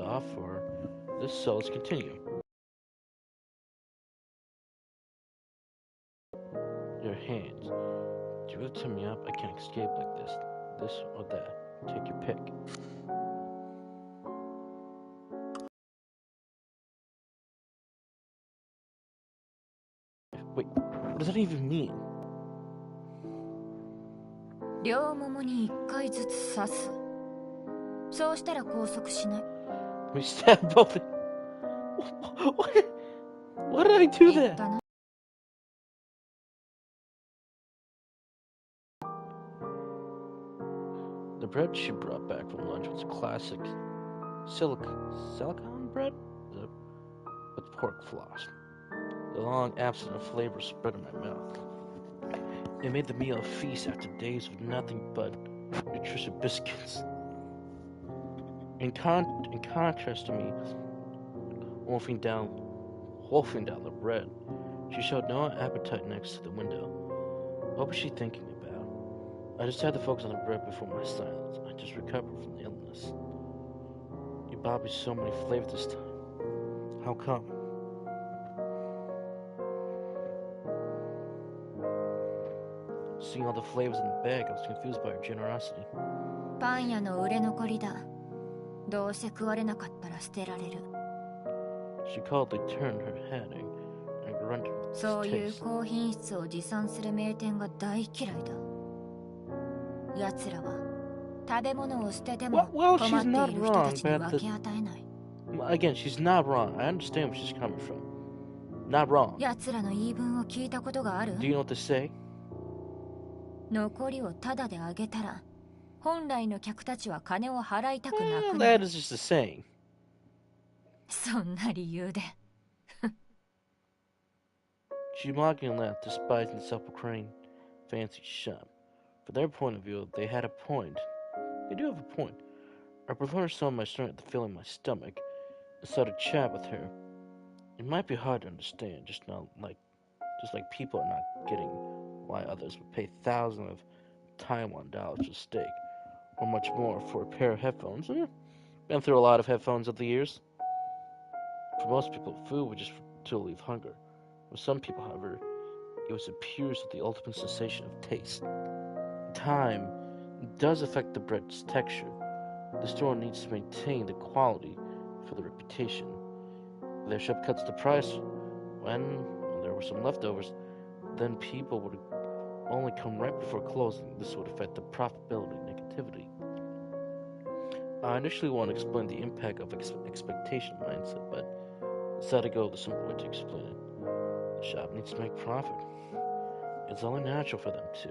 off, or this so let's continue. Your hands. Do you really tie me up? I can't escape like this. This or that. Take your pick. Wait, what does that even mean? 両ももに1回ずつ刺す。そうしたら拘束しない。We stab both. Why did I do that? The bread she brought back from lunch was classic silicon bread with pork floss. The long absence of flavor spread in my mouth. It made the meal a feast after days of nothing but nutritious biscuits. In contrast to me wolfing down the bread, she showed no appetite next to the window. What was she thinking about? I just had to focus on the bread before my silence. I just recovered from the illness. You brought me so many flavors this time. How come? Seeing all the flavors in the bag, I was confused by her generosity. パン屋の売れ残りだ。どうせ食われなかったら捨てられる。She coldly turned her head and grunted. そういう高品質を持参する名店が大嫌いだ。奴らは食べ物を捨てても困っている人たちに分け与えない。Again, she's not wrong. I understand where she's coming from. Not wrong. 奴らの言い分を聞いたことがある？ Do you know what to say? 残りをタダであげたら本来の客たちは金を払いたくなくなる。That is just a saying. そんな理由で。She mockingly laughed, despising the self-proclaimed fancy shop. From their point of view, they had a point. They do have a point. I prefer some of my strength to filling my stomach, and so to chat with her. It might be hard to understand, just like people are not getting why others would pay thousands of Taiwan dollars for steak, or much more for a pair of headphones. Been through a lot of headphones over the years. For most people, food was just to relieve hunger. For some people, however, it was appears with the ultimate sensation of taste. Time does affect the bread's texture. The store needs to maintain the quality for the reputation. If their shop cuts the price when there were some leftovers, then people would only come right before closing. This would affect the profitability negativity. I initially want to explain the impact of expectation mindset, but decided to go the simple way to explain it. The shop needs to make profit. It's only natural for them to.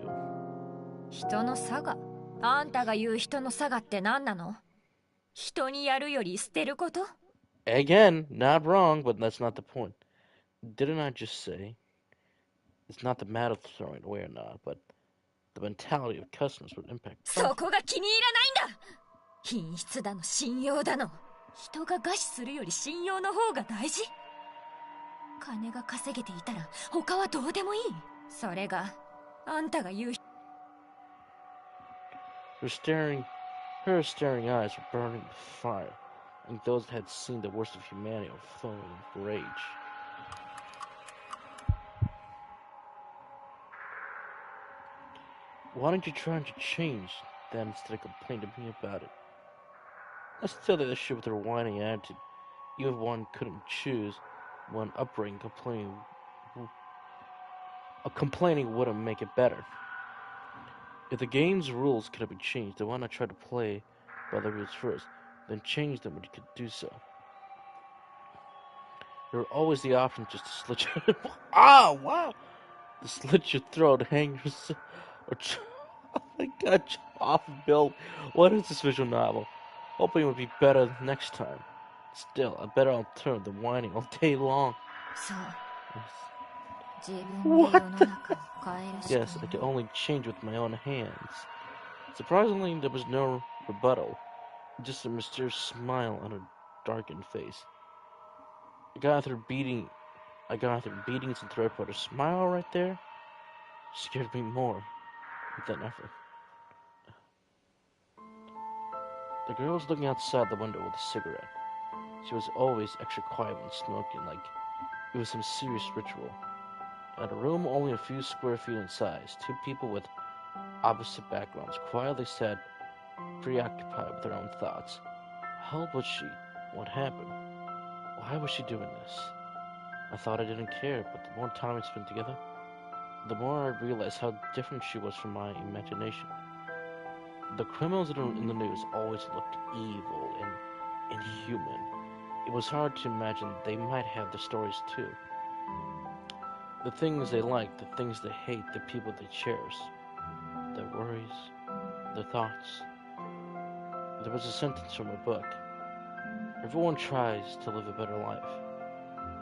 人の差が？あんたが言う人の差がって何なの？人にやるより捨てること？ Again, not wrong, but that's not the point. Didn't I just say it's not the matter of throwing away or not, but the mentality of customers would impact. そこが気に入らないんだ。品質だの信用だの。人が餓死するより信用の方が大事。金が稼げていたら他はどうでもいい。それがあんたが言う。Her staring eyes were burning with fire, like those that had seen the worst of humanity or flowing with rage. Why don't you try to change that instead of complaining to me about it? That's still the issue with her whining attitude. Even if one couldn't choose one upbringing, complaining wouldn't make it better. If the game's rules could have been changed, then why not try to play by the rules first, then change them when you could do so? There were always the option just to slit your wow! To slit your throat, hang yourself, or oh my god, off Bill. What is this visual novel? Hoping it would be better next time. Still, a better alternative than whining all day long. What the? Yes, I could only change with my own hands. Surprisingly, there was no rebuttal, just a mysterious smile on her darkened face. I got through beatings and threat, but her smile right there scared me more than ever. The girl was looking outside the window with a cigarette. She was always extra quiet when smoking, like it was some serious ritual. In a room only a few square feet in size, two people with opposite backgrounds quietly sat, preoccupied with their own thoughts. How old was she? What happened? Why was she doing this? I thought I didn't care, but the more time we spent together, the more I realized how different she was from my imagination. The criminals in the news always looked evil and inhuman. It was hard to imagine they might have their stories too. The things they like, the things they hate, the people they cherish, their worries, their thoughts. There was a sentence from a book. Everyone tries to live a better life.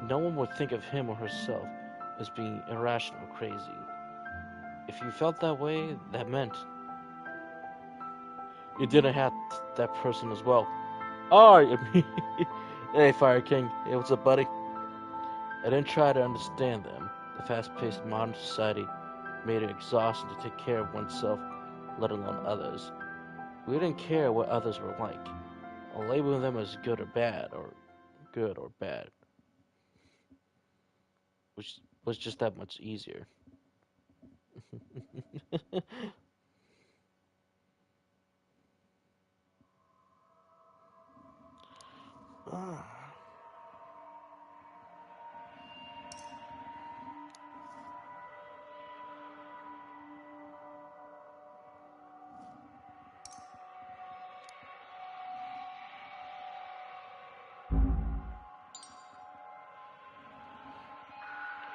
No one would think of him or herself as being irrational or crazy. If you felt that way, that meant you didn't have that person as well. Oh, hey, Fire King. Hey, what's up, buddy? I didn't try to understand them. The fast-paced modern society made it exhausting to take care of oneself, let alone others. We didn't care what others were like, or labeling them as good or bad, or good or bad, which was just that much easier. Ah.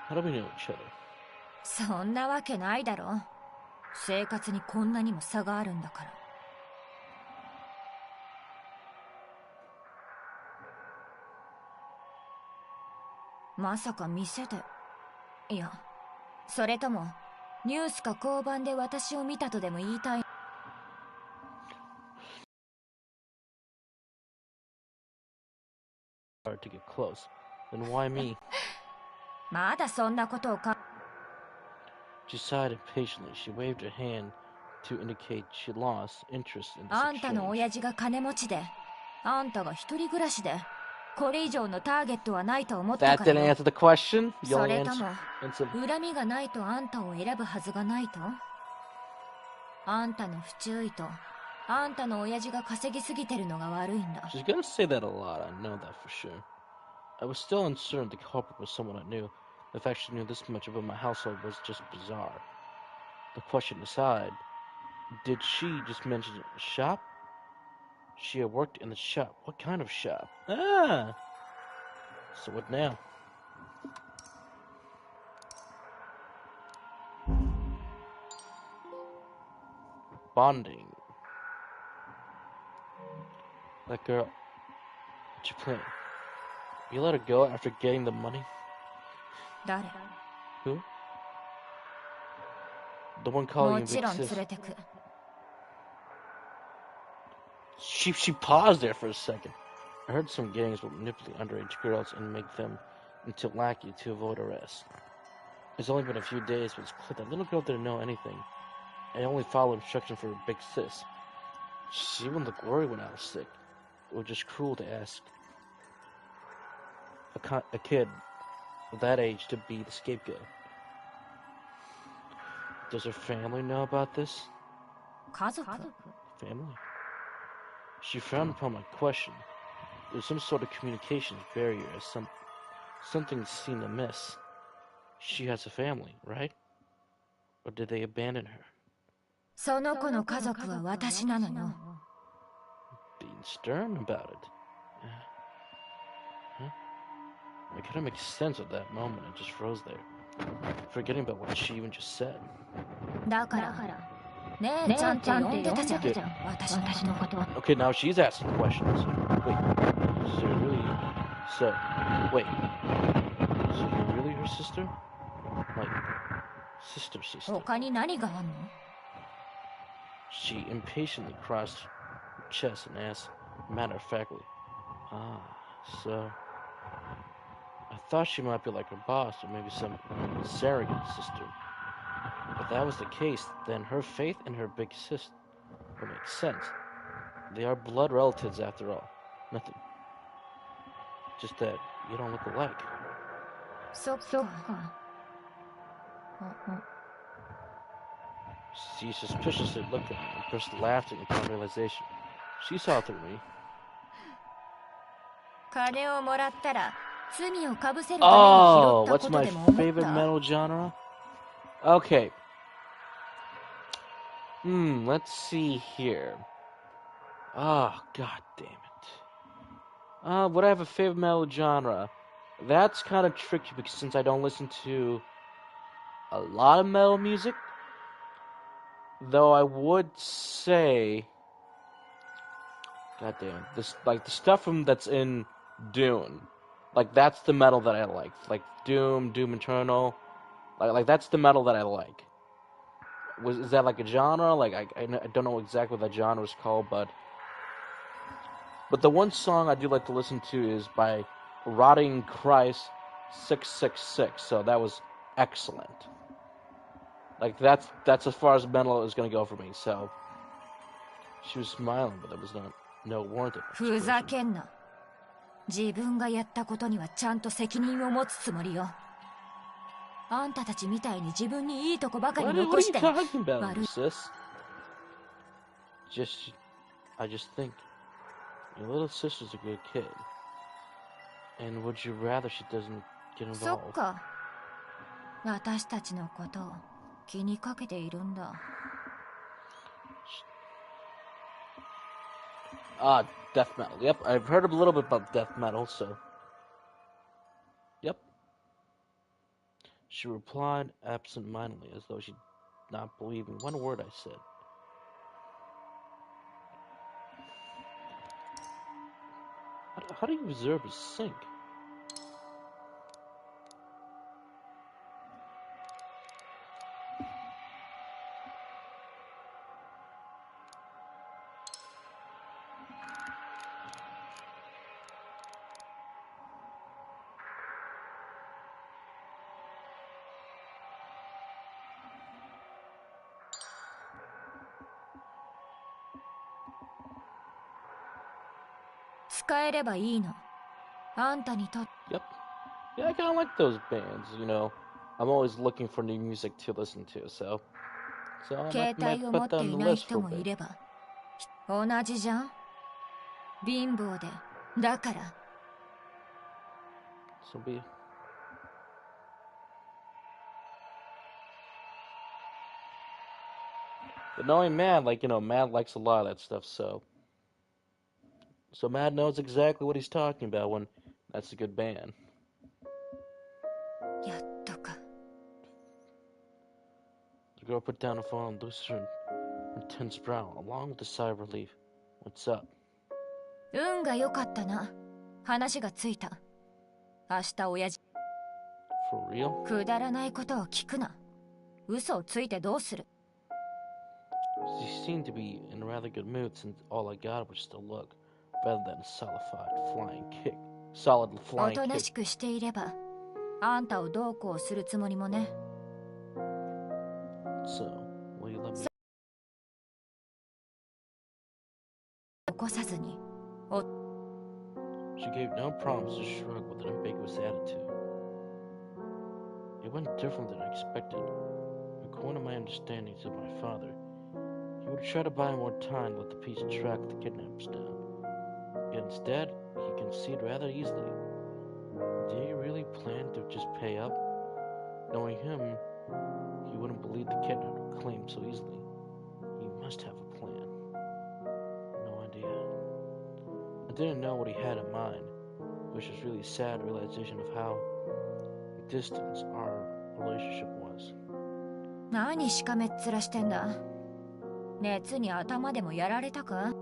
ハロウィンのシャドウ。そんなわけないだろ。生活にこんなにも差があるんだから。まさか店で。いや、それともニュースか交番で私を見たとでも言いたい。To get close. Then why me? まだそんなことをか。She sighed impatiently. She waved her hand to indicate she lost interest in this あんたの exchange. 親父が金持ちで、あんたが一人暮らしで、これ以上のターゲットはないと思ったか That ら didn't よ。 answer the question. それとも answer. 恨みがないとあんたを選ぶはずがないと。あんたの不注意とあんたの親父が稼ぎすぎてるのが悪いんだ。 She's gonna say that a lot. I know that for sure. I was still uncertain the culprit was someone I knew. The fact she knew this much about my household was just bizarre. The question aside, did she just mention a shop? She had worked in the shop. What kind of shop? Ah! So what now? Bonding. That girl. What you playing? You let her go after getting the money? 誰？ Who? The one も calling you ち big ろん連 sis. れてく。She paused there for a second. I heard some gangs would manipulate underage girls and make them into lackey to avoid arrest. It's only been a few days, but it's clear that little girl didn't know anything. I only followed instructions for her big sis. She wouldn't look worried when I was sick. It was just cruel to ask a kid of that age to be the scapegoat. Does her family know about this? 家族？ Family? She frowned upon my question. There was some sort of communications barrier, as something seemed amiss. She has a family, right? Or did they abandon her? その子の家族は私なのよ。 Being stern about it. Huh? I couldn't make sense of that moment. I just froze there, forgetting about what she even just said. だから姉ちゃんって呼んでたじゃん、私のこと。 Okay, now she's asking questions. Wait, so you're really... So, wait. So you're really her sister? Like, sister. 他に何があんの？ She impatiently crossed her chest and asked matter-of-factly, Ah, so... I thought she might be like her boss, or maybe some surrogate sister. If that was the case, then her faith in her big sister would make sense. They are blood relatives after all. Nothing. just that you don't look alike. そっか。She suspiciously looked at me and burst laughing upon realization. She saw through me. 金をもらったら罪をかぶせるために拾 Oh, った what's こと my でも思っ favorite た metal genre? Okay. Let's see here. Oh, god damn it. Would I have a favorite metal genre? That's kind of tricky because since I don't listen to a lot of metal music, though I would say, god damn, this like the stuff that's in Dune, like that's the metal that I like Doom Eternal, like that's the metal that I like. Is that like a genre? Like I don't know exactly what that genre is called, but the one song I do like to listen to is by Rotting Christ 666. So that was excellent. Like that's as far as metal is gonna go for me. So she was smiling, but there was no warrant in her ふざ expression. けんな。自分がやったことにはちゃんと責任を持つつもりよ。あんたたちみたいに自分にいいとこばかり What are 残 you して talking about, 悪い sis? I just think your little sister's a good kid. And would you rather she doesn't get そっ involved? か。私たちのことを気にかけているんだ。Death metal. Yep, I've heard a little bit about death metal, so. Yep. She replied absent-mindedly, as though she did not believe in one word I said. How do you observe a sink?使えればいいの。あんたにとって。 Yep. Yeah, I kind of like those bands, you know. I'm always looking for new music to listen to, so I 携 might 帯を持 put って that い on the ない list 人 for も a い bit. れば同じじゃん。貧乏でだから So be. But knowing Mad, like, you know, Mad likes a lot of that stuff, so Mad knows exactly what he's talking about when that's a good band. やっとか。 The girl put down the phone and loosened her tense brow, along with a sigh of relief. What's up? 運が良かったな。話がついた。明日親父 For real? くだらないことを聞くな。嘘をついてどうする。 She seemed to be in a rather good mood since all I got was just a look, rather than a solid お flying とな kick. しくしていればあんたをどうこうするつもりもね。 So, will you let me? 起こさずに。 She gave no promise to shrug with an ambiguous attitude. It went differently than I expected. According to my understandings of my father, he would try to buy more time to let the police track the kidnappers down. Yet instead, he conceded rather easily. Did he really plan to just pay up? Knowing him, he wouldn't believe the kidnapper claimed so easily. He must have a plan. No idea. I didn't know what he had in mind, which was really a sad realization of how distant our relationship was. 何しかめっ面してんだ。熱に頭でもやられたか。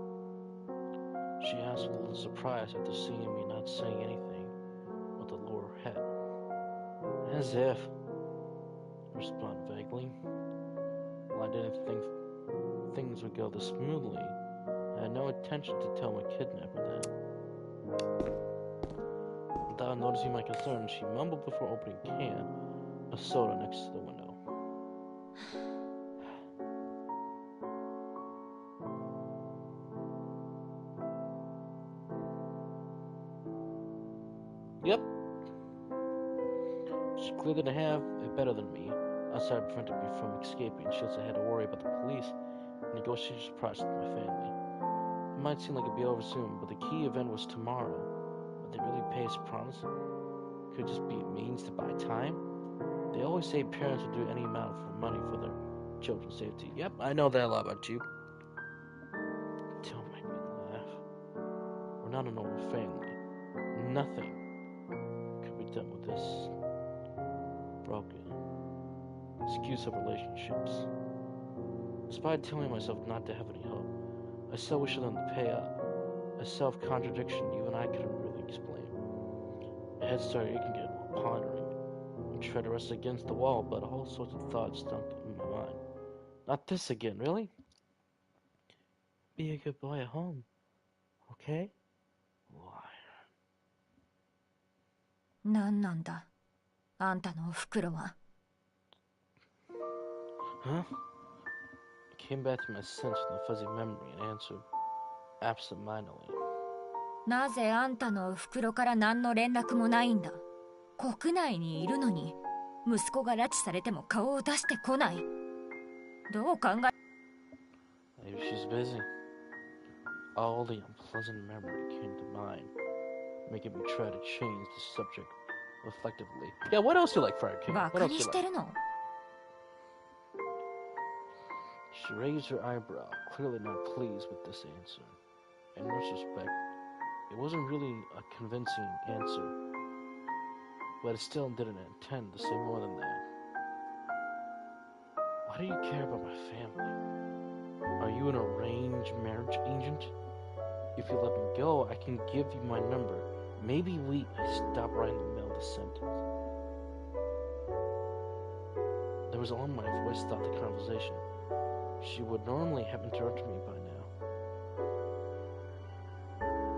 She asked with a little surprise after seeing me not saying anything with a lower head. As if, I responded vaguely. Well, I didn't think things would go this smoothly. I had no intention to tell my kidnapper that. Without noticing my concern, she mumbled before opening a can of soda next to the window. Yep. She clearly didn't have it better than me. Outside prevented me from escaping. She also had to worry about the police and negotiation process with my family. It might seem like it'd be over soon, but the key event was tomorrow. Would they really pay us a promise? Could it just be a means to buy time? They always say parents will do any amount for money for their children's safety. Yep, I know that a lot about you. Don't make me laugh. We're not a normal family. Nothing could be done with this broken, excuse of relationships. Despite telling myself not to have any hope, I still wish them to pay up. A self-contradiction even I couldn't really explain. My head started aching again while pondering. I tried to rest against the wall, but all sorts of thoughts stunk in my mind. Not this again, really? Be a good boy at home, okay? Liar. 何なんだあんたのお袋は。 Huh? I came back to my sense with a fuzzy memory and answered absent-mindedly. なぜあんたのお袋から何の連絡もないんだ。国内にいるのに息子が拉致されても顔を出してこない。どう考え Maybe she's busy. All the unpleasant memory came to mind, making me try to change the subject reflectively. Yeah, what else you like, Fire King? バ What カ else に you して like? るの。 She raised her eyebrow, clearly not pleased with this answer. In retrospect, it wasn't really a convincing answer, but it still didn't intend to say more than that. Why do you care about my family? Are you an arranged marriage agent? If you let me go, I can give you my number. Maybe I stop right in the middle of the sentence. There was alarm when my voice stopped the conversation. She would normally have interrupted me by now.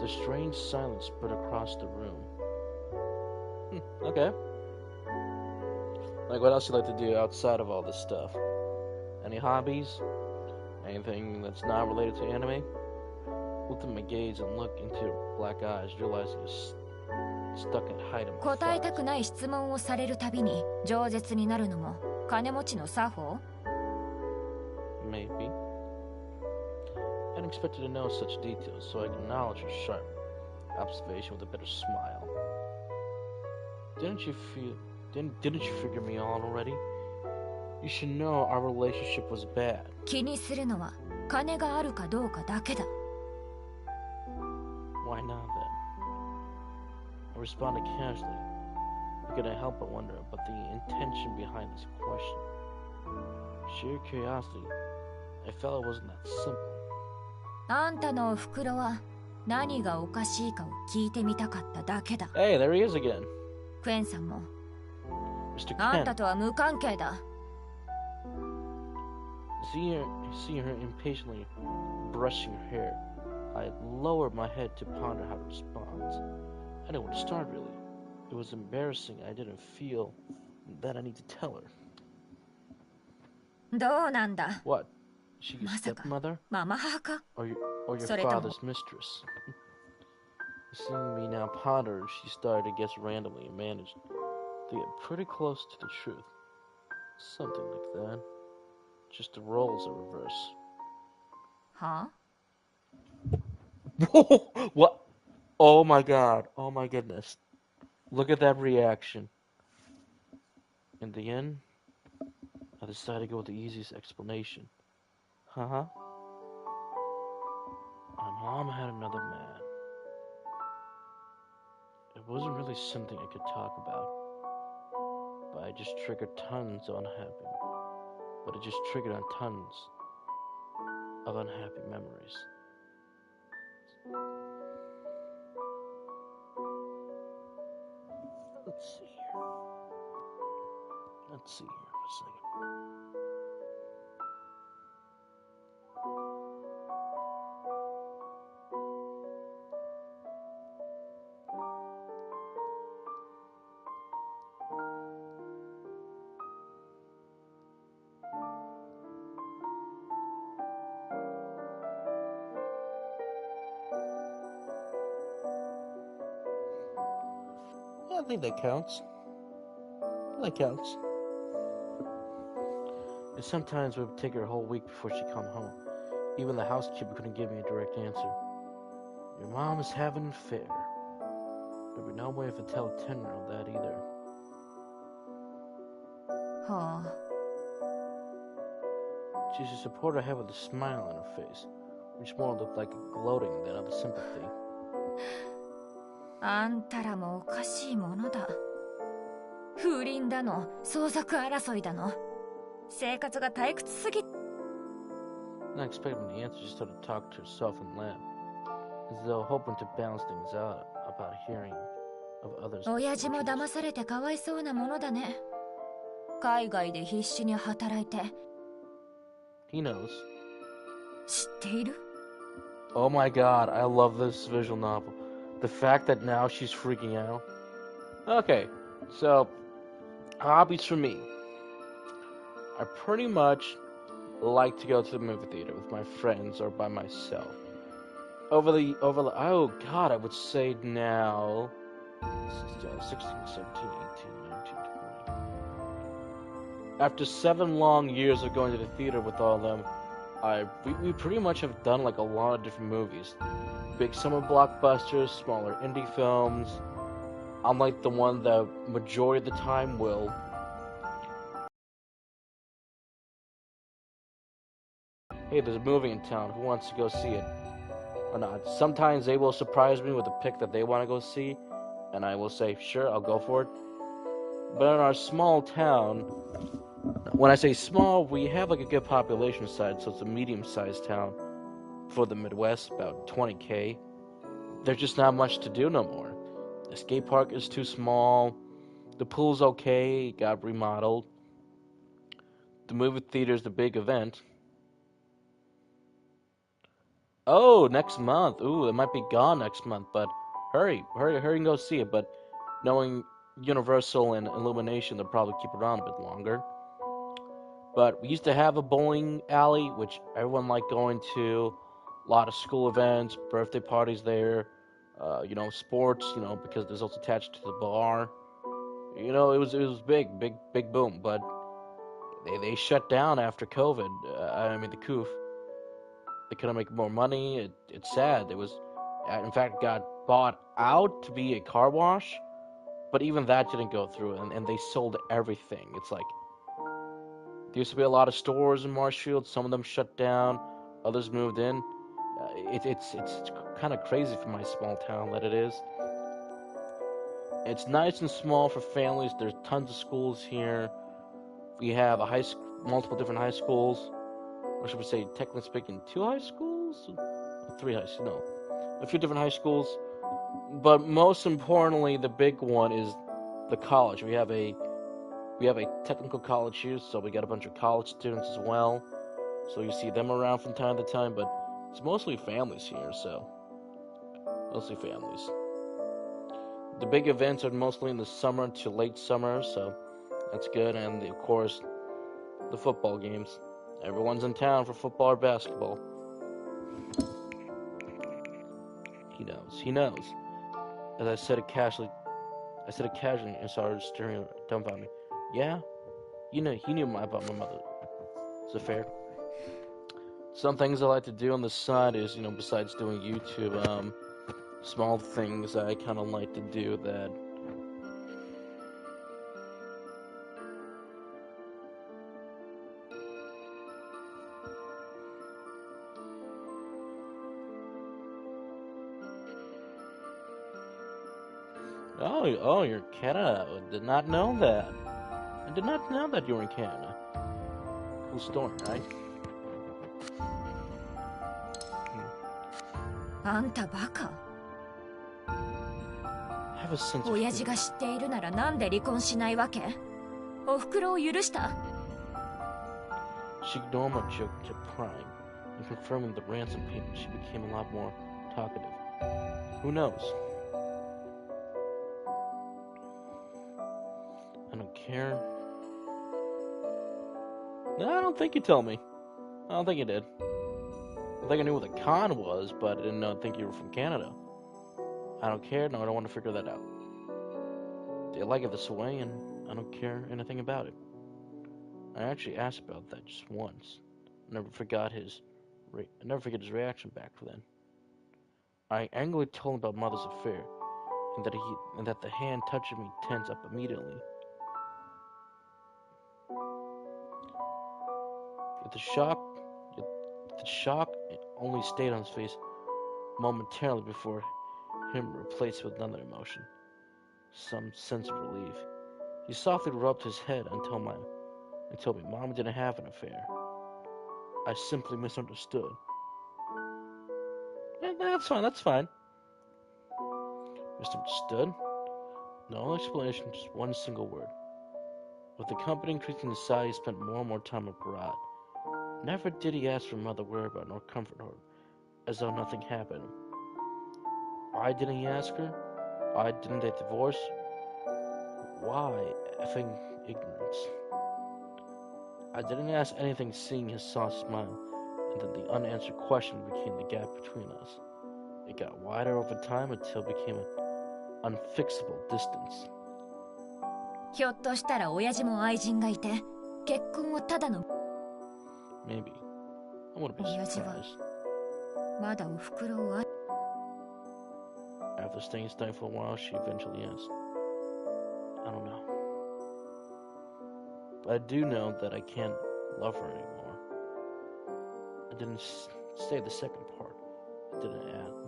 The strange silence spread across the room. Okay. Like, what else you like to do outside of all this stuff? Any hobbies? Anything that's not related to anime? Looked at my gaze and looked into her black eyes, realizing it was stuck at height of my 答えたく thighs. ない質問をされるたびに饒舌になるのも金持ちの作法。 Maybe. I hadn't expected to know such details, so I acknowledged her sharp observation with a bitter smile. Didn't you figure me out already? You should know our relationship was bad. 気にするのは金があるかどうかだけだ。 Why not then? I responded casually. I couldn't help but wonder about the intention behind this question. Sheer curiosity. I felt it wasn't that simple. あんたのお袋は何がおかしいかを聞いてみたかっただけだ。 Hey, there he is again. クエンさんも Mr. あんた Ken. とは無関係だ。 Seeing her impatiently brushing her hair, I lowered my head to ponder how to respond. I didn't know where to start, really. It was embarrassing. I didn't feel that I need to tell her. どうなんだ。 What? Is she your まさか stepmother? ママ母か。 Or your それとも father's mistress? Seeing me now ponder, she started to guess randomly and managed to get pretty close to the truth. Something like that. Just the roles are reverse. は What? Oh my god. Oh my goodness. Look at that reaction. In the end, I decided to go with the easiest explanation. My mom had another man. It wasn't really something I could talk about. But it just triggered tons of unhappy memories. Let's see here for a second. I think that counts. That counts. And sometimes it would take her a whole week before she'd come home. Even the housekeeper couldn't give me a direct answer. Your mom is having an affair. There'd be no way to tell a 10-year-old that either. Huh. She used to support her head with a smile on her face, which more looked like a gloating than other sympathy. あんたらもおかしいものだ。風鈴だの、相続争いだの。生活が退屈すぎ。Not expecting the answer, she started to talk to herself and laugh, as though hoping to balance things out about hearing of others. 親父も騙されてかわいそうなものだね。海外で必死に働いて。He knows. 知っている? Oh my god, I love this visual novel. The fact that now she's freaking out. Okay, so hobbies for me. I pretty much like to go to the movie theater with my friends or by myself. Over the oh god, I would say now 16, 17, 18, 19, 20. After 7 long years of going to the theater with all of them, we pretty much have done like a lot of different movies. Big summer blockbusters, smaller indie films. Unlike the one that majority of the time will hey, there's a movie in town, who wants to go see it? Or not. Sometimes they will surprise me with a pick that they want to go see, and I will say, sure, I'll go for it. But in our small town, when I say small, we have like a good population size, so it's a medium-sized town for the Midwest, about 20K. There's just not much to do no more. The skate park is too small. The pool's okay, it got remodeled. The movie theater's the big event. Oh, next month. Ooh, it might be gone next month, but hurry and go see it. But knowing Universal and Illumination, they'll probably keep it around a bit longer. But we used to have a bowling alley, which everyone liked going to. A lot of school events, birthday parties there. Sports, because it was also attached to the bar. It was big boom. But they shut down after COVID. The COOF. They couldn't make more money. It's sad. It was, in fact, got bought out to be a car wash, but even that didn't go through, and they sold everything. It's like there used to be a lot of stores in Marshfield. Some of them shut down, others moved in. It's kind of crazy for my small town that it is. It's nice and small for families. There's tons of schools here. We have multiple different high schools. Or should we say, technically speaking, 2 high schools? 3 high schools, no. A few different high schools. But most importantly, the big one is the college. We have a technical college here, so we got a bunch of college students as well. So you see them around from time to time, but it's mostly families here, so. Mostly families. The big events are mostly in the summer to late summer, so that's good. And of course, the football games. Everyone's in town for football or basketball. He knows. As I said it casually and started staring dumbfounded. Yeah? He knew about my mother. Is it fair? Some things I like to do on the side is, besides doing YouTube, small things I kind of like to do that Oh, you're in Canada. I did not know that. I did not know that you were in Canada. Cool story, right? あんたバカ。 I have a sense of 親父が知っているならなんで離婚しないわけ？お袋を許した？ She ignored my joke to prime, and confirming the ransom payment, she became a lot more talkative. Who knows? I don't care. No, I don't think you told me. I don't think you did. I think I knew what the con was, but I didn't think you were from Canada. I don't care. No, I don't want to figure that out. They like it this way, and I don't care anything about it. I actually asked about that just once. I never forget his reaction back then. I angrily told him about Mother's affair, and that the hand touching me tensed up immediately. But the shock only stayed on his face momentarily before him replaced with another emotion, some sense of relief. He softly rubbed his head and told me Mom didn't have an affair. I simply misunderstood. That's fine. Misunderstood? No explanation, just one single word. With the company increasing in size, he spent more and more time abroad. Never did he ask for Mother whereabouts nor comfort her, as though nothing happened. Why didn't he ask her? Why didn't they divorce? Why effing ignorance? I didn't ask anything, seeing his soft smile, and then the unanswered question became the gap between us. It got wider over time until it became an unfixable distance. ひょっとしたら親父も愛人がいて結婚をただの Maybe. I wouldn't be 親父は surprised. まだおふくろを After staying silent for a while, she eventually asked, I don't know. But I do know that I can't love her anymore. I didn't say the second part.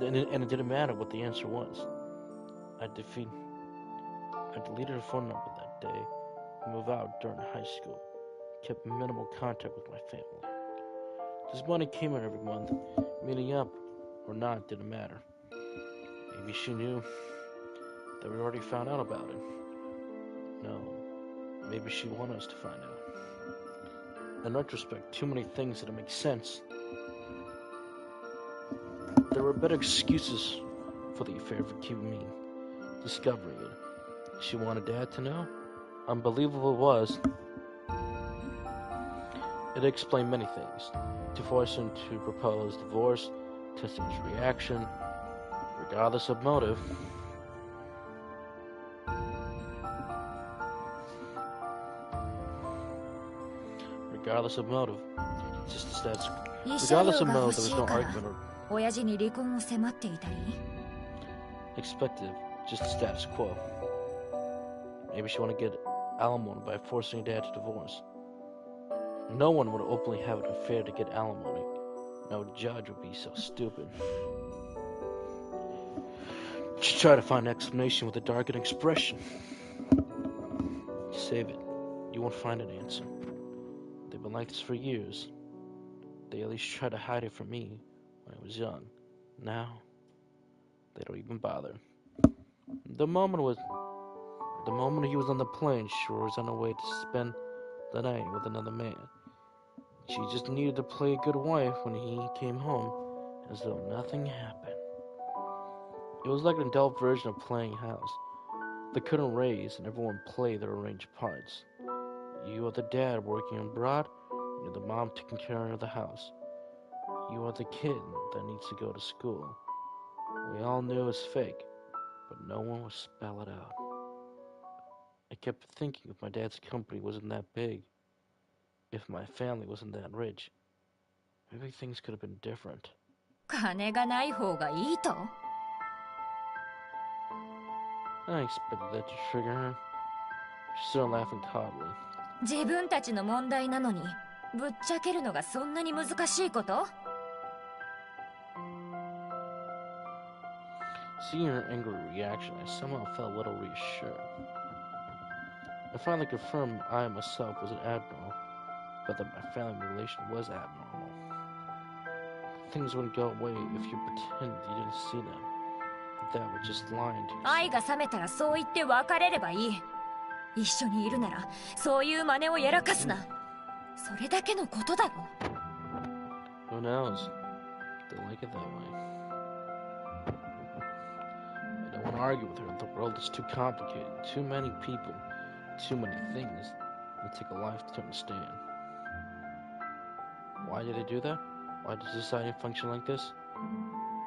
And it didn't matter what the answer was. I deleted her phone number that day and moved out during high school. Kept minimal contact with my family. This money came in every month. Meeting up or not didn't matter. Maybe she knew that we already found out about it. No, maybe she wanted us to find out. In retrospect, too many things didn't make sense. There were better excuses for the affair for keeping me discovering it. She wanted Dad to know? Unbelievable it was. It explained many things. To force him to propose divorce, testing his reaction, regardless of motive. Regardless of motive, just the status. Regardless of motive, there was no argument or 親父に離婚を迫っていたり expected, just the status quo. Maybe she wanted to get alimony by forcing her dad to divorce. No one would openly have an affair to get alimony. No judge would be so stupid. She tried to find an explanation with a darkened expression. Save it. You won't find an answer. They've been like this for years. They at least tried to hide it from me when I was young. Now, they don't even bother. The moment he was on the plane, she was on her way to spend the night with another man. She just needed to play a good wife when he came home, as though nothing happened. It was like an adult version of playing house. They couldn't raise, and everyone played their arranged parts. You are the dad working abroad, you're the mom taking care of the house. You are the kid that needs to go to school. We all knew it was fake, but no one would spell it out. I kept thinking if my dad's company wasn't that big, if my family wasn't that rich, maybe things could have been different. 金がない方がいいと I expected that to trigger her. She started laughing coldly. 自分たちの問題なのにぶっちゃけるのがそんなに難しいこと Seeing her angry reaction, I somehow felt a little reassured. I finally confirmed I myself was an abnormal, but that my family relation was abnormal. Things wouldn't go away if you pretended you didn't see them. That was just lying to yourself. 愛が冷めたらそう言って別れればいい一緒にいるならそういう真似をやらかすなそれだけのことだろ Who knows? They like it that way. I don't want to argue with her. The world is too complicated. Too many people. Too many things. It take a life to understand. Why do they do that? Why does society function like this?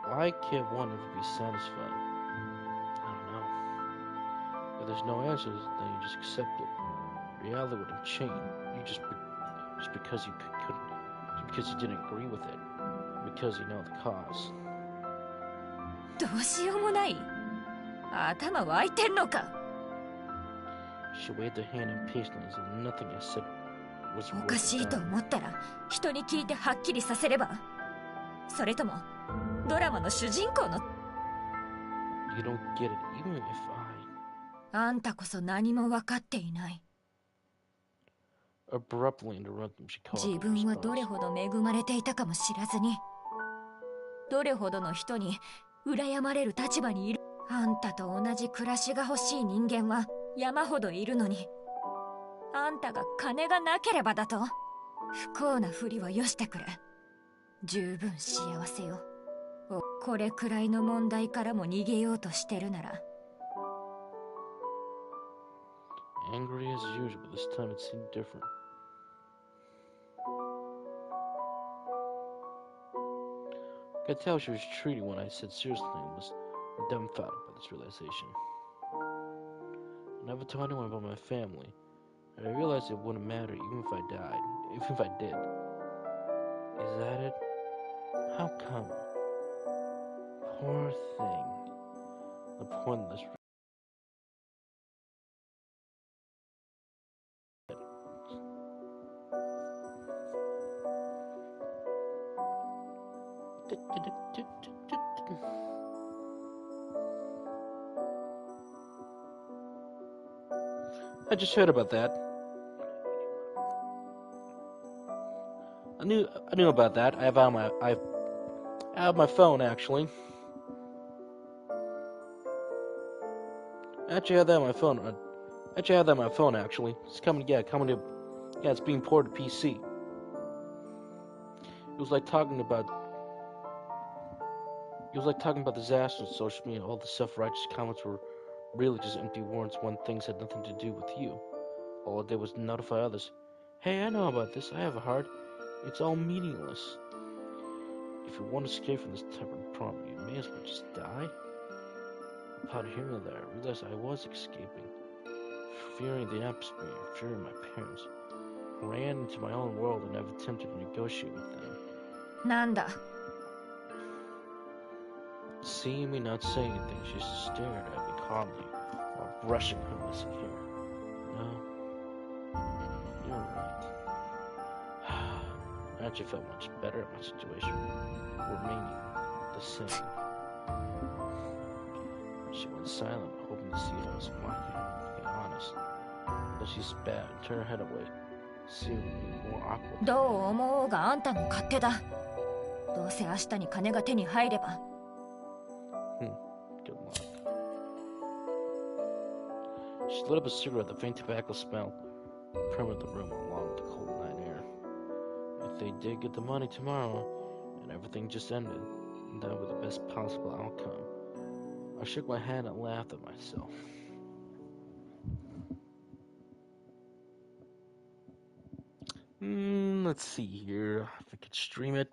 Why can't one ever be satisfied? I don't know. If there's no answers, then you just accept it. Reality wouldn't change. You just because you couldn't, just because you didn't agree with it, because you know the cause. どうしようもない。頭湧いてんのか。She waved her hand impatiently as though nothing I said was お worth か a しいと damn. 思ったら人に聞いてはっきりさせれば。それともドラマの主人公の。You don't get it, even if I あんたこそ何も分かっていない。 abruptly interrupted him. She called 自 in 分はどれ response. ほど恵まれていたかも知らずに、どれほどの人に羨まれる立場にいる。あんたと同じ暮らしが欲しい人間は山ほどいるのに、あんたが金がなければだと。不幸なふりはよしてくれ。十分幸せよ。これくらいの問題からも逃げようとしてるなら。 Angry as usual, but this time it seemed different. I could tell she was treating what I said seriously and was dumbfounded by this realization. I never told anyone about my family, and I realized it wouldn't matter even if I died, even if I did. Is that it? How come? Poor thing. The pointless. I just heard about that. I knew about that. I have my phone actually. Actually, I have that on my phone. Actually. It's coming to. Yeah, it's being ported to PC. It was like talking about disaster on social media. All the self-righteous comments were really just empty words when things had nothing to do with you. All I did was notify others. Hey, I know about this. I have a heart. It's all meaningless. If you want to escape from this type of problem, you may as well just die. Upon hearing that, I realized I was escaping. Fearing the atmosphere, fearing my parents. I ran into my own world and never attempted to negotiate with them. なんだ。 Seeing me not saying anything, she just stared at me calmly while brushing her messy hair. No, you're right. I actually felt much better at my situation, remaining the same. She went silent, hoping to see if I was mocking her, to be honest. But she spat and turned her head away, seeming more awkward. どう思おうがあんたの勝手だ。どうせ明日に金が手に入れば。 Good luck. She lit up a cigarette. The faint tobacco smell permeated the room along with the cold night air. If they did get the money tomorrow, and everything just ended, that would be the best possible outcome. I shook my head and laughed at myself. Let's see here. If I could stream it.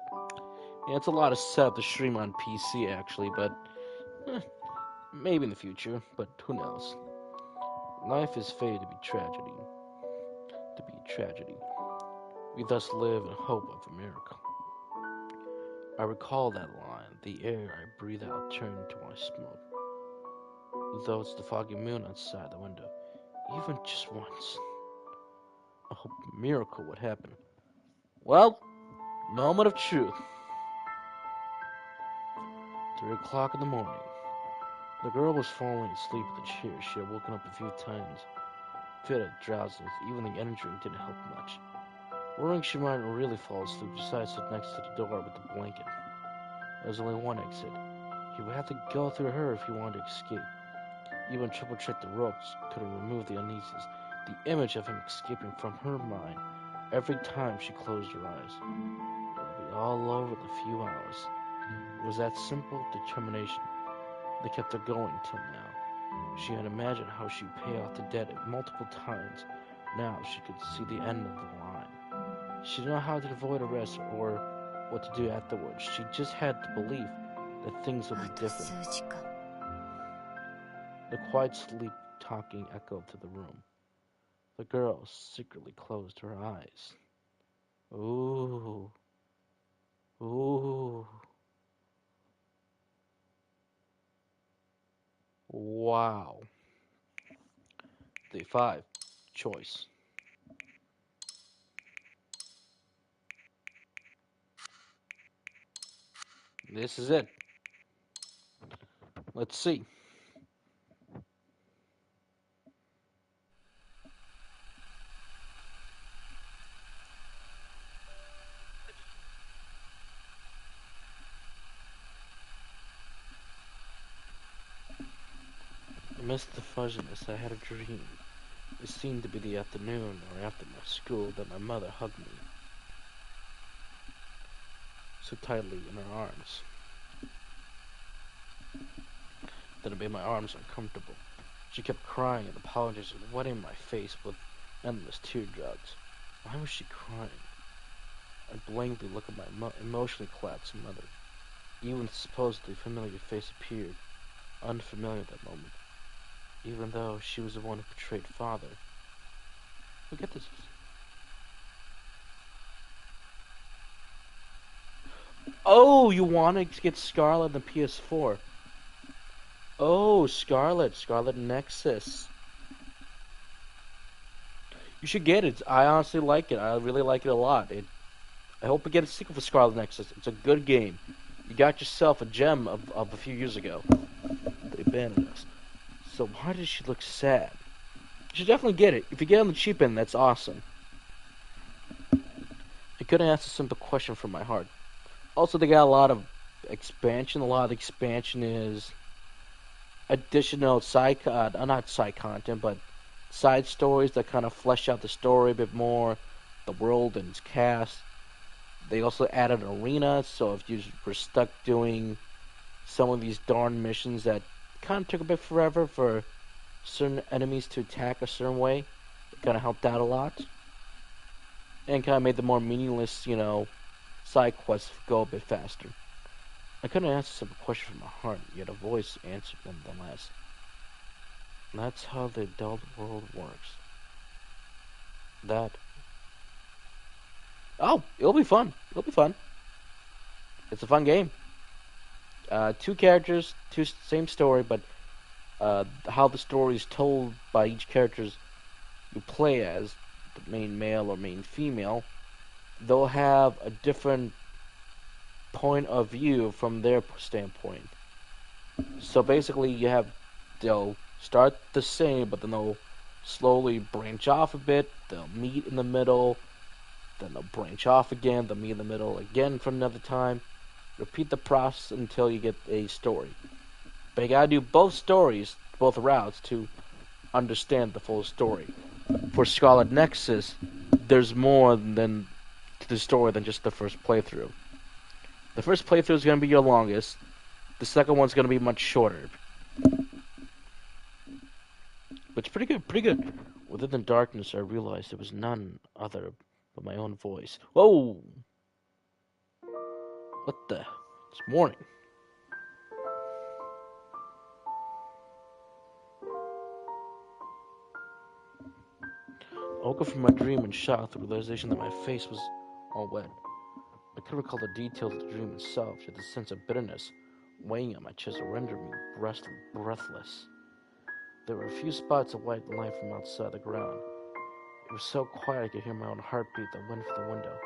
Yeah, it's a lot of setup to stream on PC actually, but maybe in the future, but who knows. Life is fated to be tragedy. We thus live in hope of a miracle. I recall that line. The air I breathe out turned into my smoke. Though it's the foggy moon outside the window, even just once. I hope a miracle would happen. Well, moment of truth. 3 o'clock in the morning. The girl was falling asleep in the chair. She had woken up a few times. Fit of drowsiness, even the energy drink didn't help much. Worrying she might really fall asleep, she decided to sit next to the door with the blanket. There was only one exit. He would have to go through her if he wanted to escape. Even triple-checked the ropes couldn't remove the uneasiness, the image of him escaping from her mind every time she closed her eyes. It would be all over in a few hours. It was that simple determination that kept her going till now. She had imagined how she'd pay off the debt multiple times. Now she could see the end of the line. She didn't know how to avoid arrest or what to do afterwards. She just had to believe that things would be different. The quiet sleep talking echoed through the room. The girl secretly closed her eyes. Ooh. Ooh. Wow. Day 5. Choice. This is it. Let's see. Amidst the fuzziness, I had a dream. It seemed to be the afternoon or after my school that my mother hugged me so tightly in her arms that it made my arms uncomfortable. She kept crying and apologizing, wetting my face with endless teardrops. Why was she crying? I blankly looked at my emotionally collapsed mother. Even the supposedly familiar face appeared, unfamiliar at that moment, even though she was the one who betrayed father. Look at this. Oh, you want to get Scarlet on the PS4? Oh, Scarlet Nexus. You should get it. I honestly like it. I really like it a lot. I hope we get a sequel for Scarlet Nexus. It's a good game. You got yourself a gem of a few years ago. They abandoned us. So why does she look sad? You should definitely get it. If you get on the cheap end, that's awesome. I couldn't answer a simple question from my heart. Also, they got a lot of expansion. A lot of the expansion is additional not side content, but side stories that kind of flesh out the story a bit more, the world and its cast. They also added an arena, so if you were stuck doing some of these darn missions that kind of took a bit forever for certain enemies to attack a certain way, it kind of helped out a lot. And kind of made the more meaningless, side quests go a bit faster. I couldn't answer a simple question from my heart, yet a voice answered nonetheless. That's how the adult world works. Oh, it'll be fun. It'll be fun. It's a fun game. 2 characters, same story, but how the story is told by each character you play as, the main male or main female, they'll have a different point of view from their standpoint. So basically, they'll start the same, but then they'll slowly branch off a bit. They'll meet in the middle, then they'll branch off again. They'll meet in the middle again for another time. Repeat the process until you get a story. But you gotta do both stories, both routes, to understand the full story. For Scarlet Nexus, there's more than to the story than just the first playthrough. The first playthrough is going to be your longest. The second one's going to be much shorter. But it's pretty good, pretty good. Within the darkness, I realized it was none other but my own voice. Whoa! What the? It's morning. I woke up from my dream in shock at the realization that my face was all wet. I couldn't recall the details of the dream itself, yet the sense of bitterness weighing on my chest rendered me breathless. There were a few spots of white light from outside the ground. It was so quiet I could hear my own heartbeat that went from the window.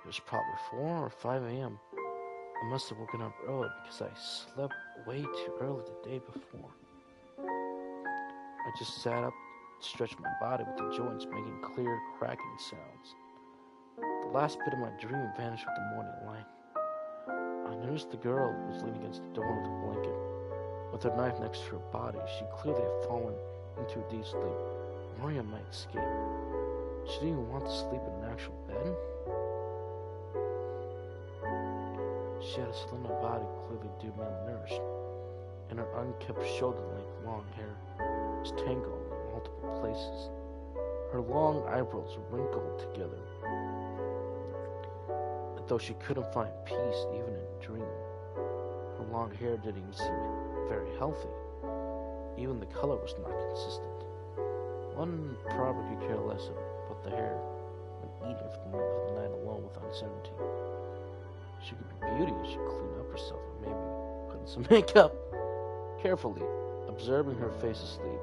It was probably 4 or 5 a.m. I must have woken up early because I slept way too early the day before. I just sat up, stretched my body with the joints making clear cracking sounds. The last bit of my dream vanished with the morning light. I noticed the girl was leaning against the door with a blanket. With her knife next to her body, she clearly had fallen into a deep sleep, worrying I might escape. She didn't even want to sleep in an actual bed. She had a slender body clearly due malnourished, and her unkempt shoulder-length long hair was tangled in multiple places. Her long eyebrows were wrinkled together, as though she couldn't find peace even in a dream. Her long hair didn't even seem very healthy. Even the color was not consistent. One probably could care less about the hair than eating for the night alone with uncertainty. She could be beauty if she cleaned up herself and maybe put on some makeup. Carefully observing her face asleep,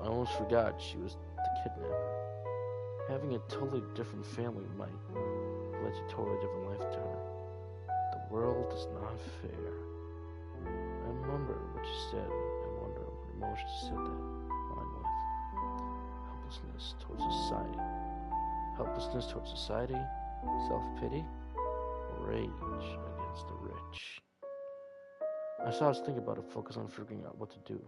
I almost forgot she was the kidnapper. Having a totally different family might lead to a totally different life to her. The world is not fair. I remember what she said. I wonder what emotions she said that line with. Helplessness towards society. Helplessness towards society? Self-pity? Rage against the rich. I started to think about it, focus on figuring out what to do.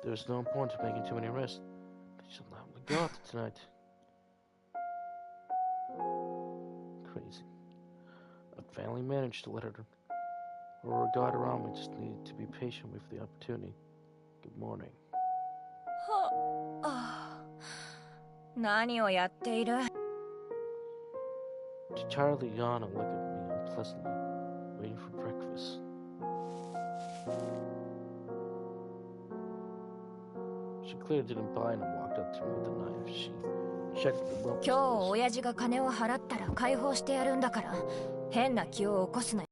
There's no point in making too many risks. They shall not let go after tonight. Crazy. I finally managed to let her regard around me. Just needed to be patient, wait for the opportunity. Good morning. 何をやっている? She tiredly yawned and looked at me unpleasantly, waiting for breakfast. She clearly didn't buy it and walked up to me with a knife. She checked the rope. 今日親父が金を払ったら解放してやるんだから、変な気を起こすなよ。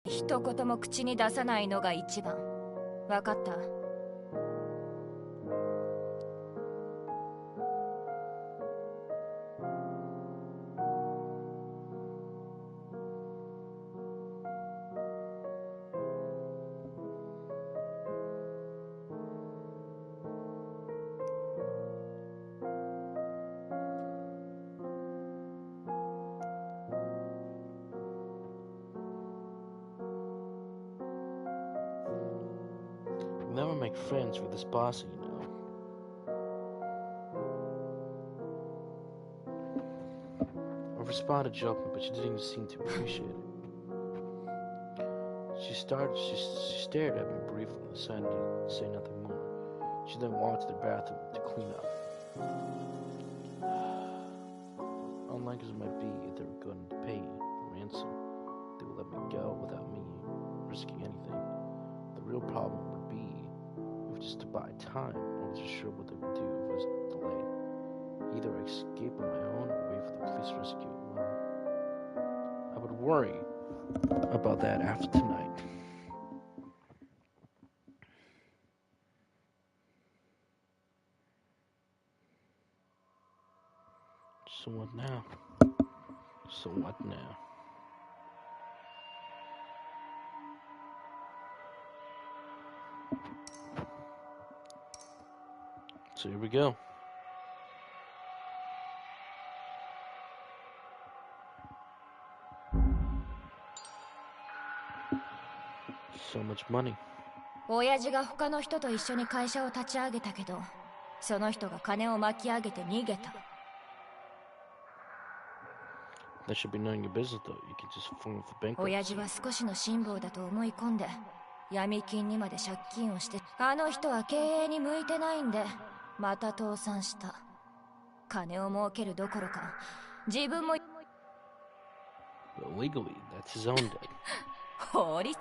一言も口に出さないのが一番。わかった? Never make friends with this boss, you know. I responded joking, but she didn't seem to appreciate it. She stared at me briefly and decided to say nothing more. She then walked to the bathroom to clean up. Unlike as it might be, if they were going to pay the ransom, they would let me go without me risking anything. The real problem would be if just to buy time, I wasn't sure what they would do if it was delayed. Either I escape on my own or wait for the police rescue. Well, I would worry about that after tonight. So what now? So what now? So here we go. So much money. 親父が他の人と一緒に会社を立ち上げたけど、その人が金を巻き上げて逃げた。That should be knowing your business though. You can just phone for bankruptcy. 親父は少しの辛抱だと思い込んで、闇金にまで借金をして、あの人は経営に向いてないんで、また倒産した。金を儲けるどころか、自分も。But legally, that's his own debt. 法律?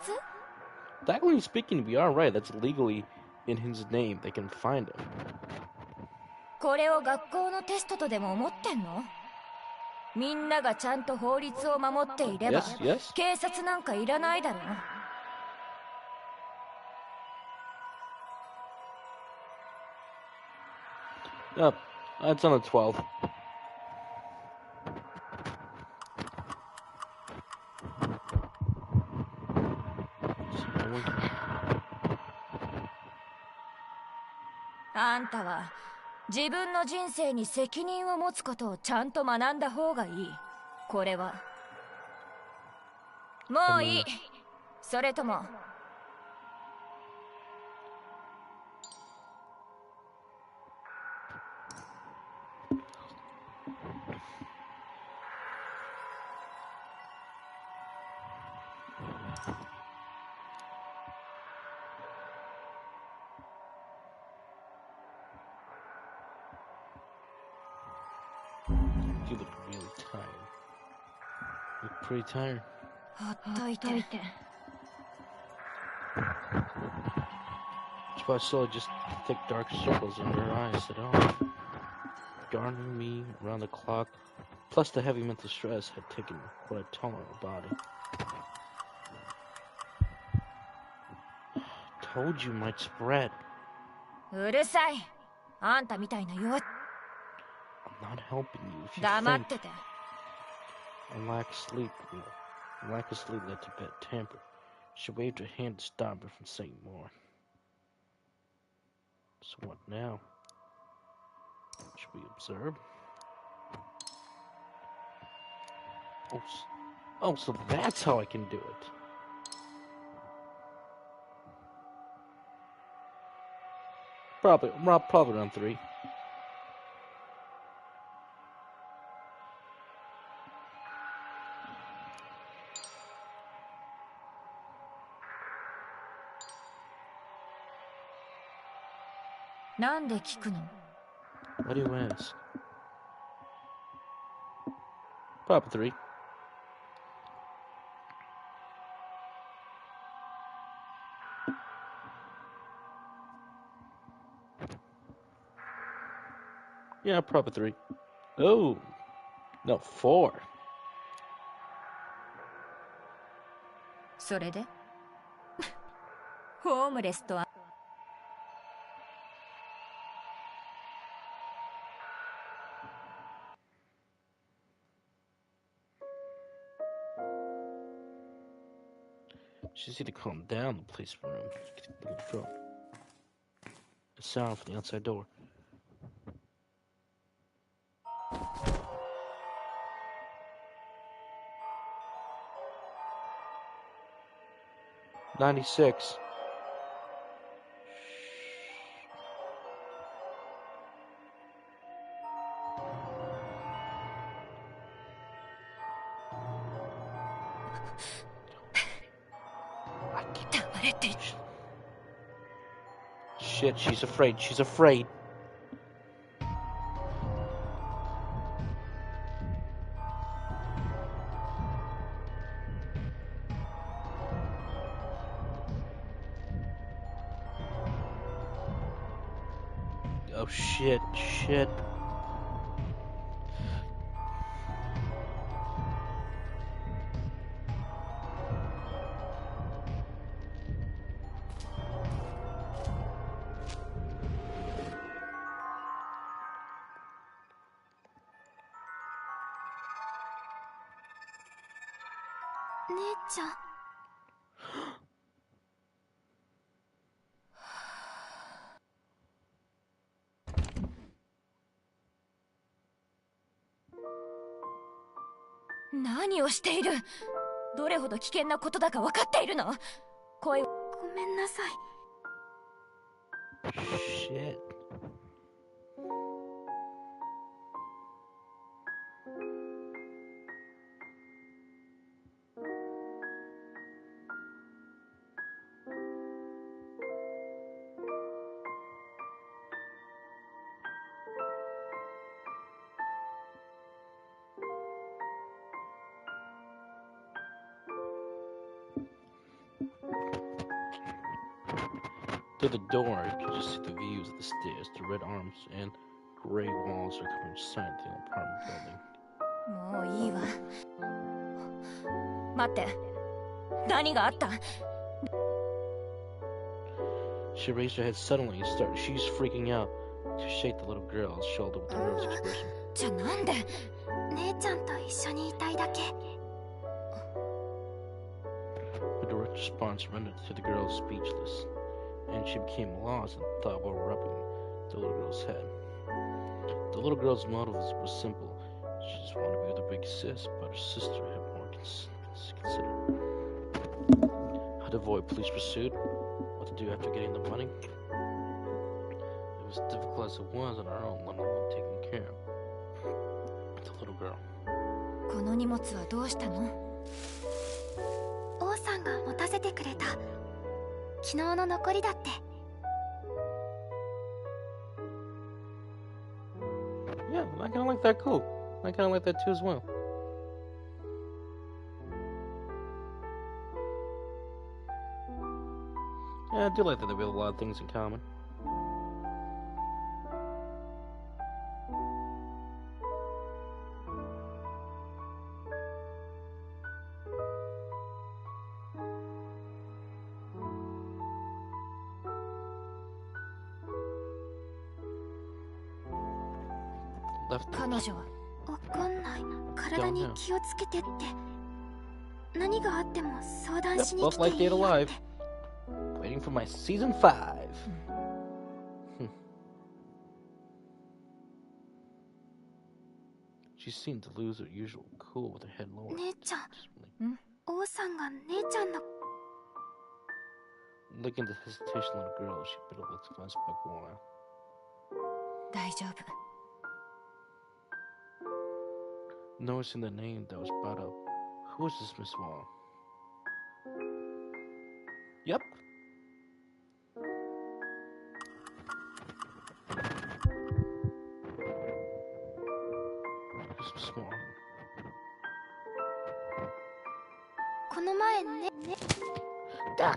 Technically speaking, we are right. That's legally in his name. They can find him. これを学校のテストとでも思ってんの? みんながちゃんと法律を守っていれば、警察なんかいらないだろう。Yep, that's on the 12th.あんたは自分の人生に責任を持つことをちゃんと学んだ方がいい。これは。もういい。それとも。You look really tired. You look pretty tired. It's probably slowly just thick dark circles under her eyes at all, garnering me around the clock. Plus the heavy mental stress had taken quite a toll on her body. Told you might spread. うるさい。あんたみたいな弱っ。 I'm not helping you if you 黙っ think てて。 a lack of sleep led to bad temper. She waved her hand to stop her from saying more. So what now? Should we observe? Oh, so that's how I can do it. Probably around 3. Why do you ask? Probably 3. Yeah, probably 3. Oh, no, 4. それでホームレスとは She just need to calm down the police room. A sound from the outside door. $96. Shit, she's afraid. She's afraid. Oh shit, shit.何をしている。どれほど危険なことだか分かっているの。声を。ごめんなさい。 Shit. Through the door, you can just see the views of the stairs. The red arms and gray walls are covering silently in the apartment building. もういいわ。待って。何があった？ She raised her head suddenly and she's freaking out to shake the little girl's shoulder with a nervous expression. じゃあなんで？姉ちゃんと一緒にいたいだけ。 Her direct response rendered to the girl speechless, and she became lost in thought while rubbing the little girl's head. The little girl's motive was simple. She just wanted to be with her big sis, but her sister had more considered. How to avoid police pursuit, what to do after getting the money. It was difficult as it was on her own, let alone taking care of the little girl. この荷物はどうしたの？王さんが持たせてくれた。昨日の残りだって。 Yeah, I kind of like that cool. I kind of like that too as well. Yeah, I do like that we have a lot of things in common. Left. 彼女はわかんない。体に気をつけてって。何があっても相談しに Yep, 来 both て like いい Dead よ Alive. って。 Waiting for my season 5. She seemed to lose her usual cool with her head lowered. 姉ちゃん、王さんが姉ちゃんの。 Looking at the hesitation of the girl, she bit her lips and spoke a while. 大丈夫。 Noticing the name that was brought up, who is this Miss Wong? Yep. Who's Miss Wong? この前ね。Ah!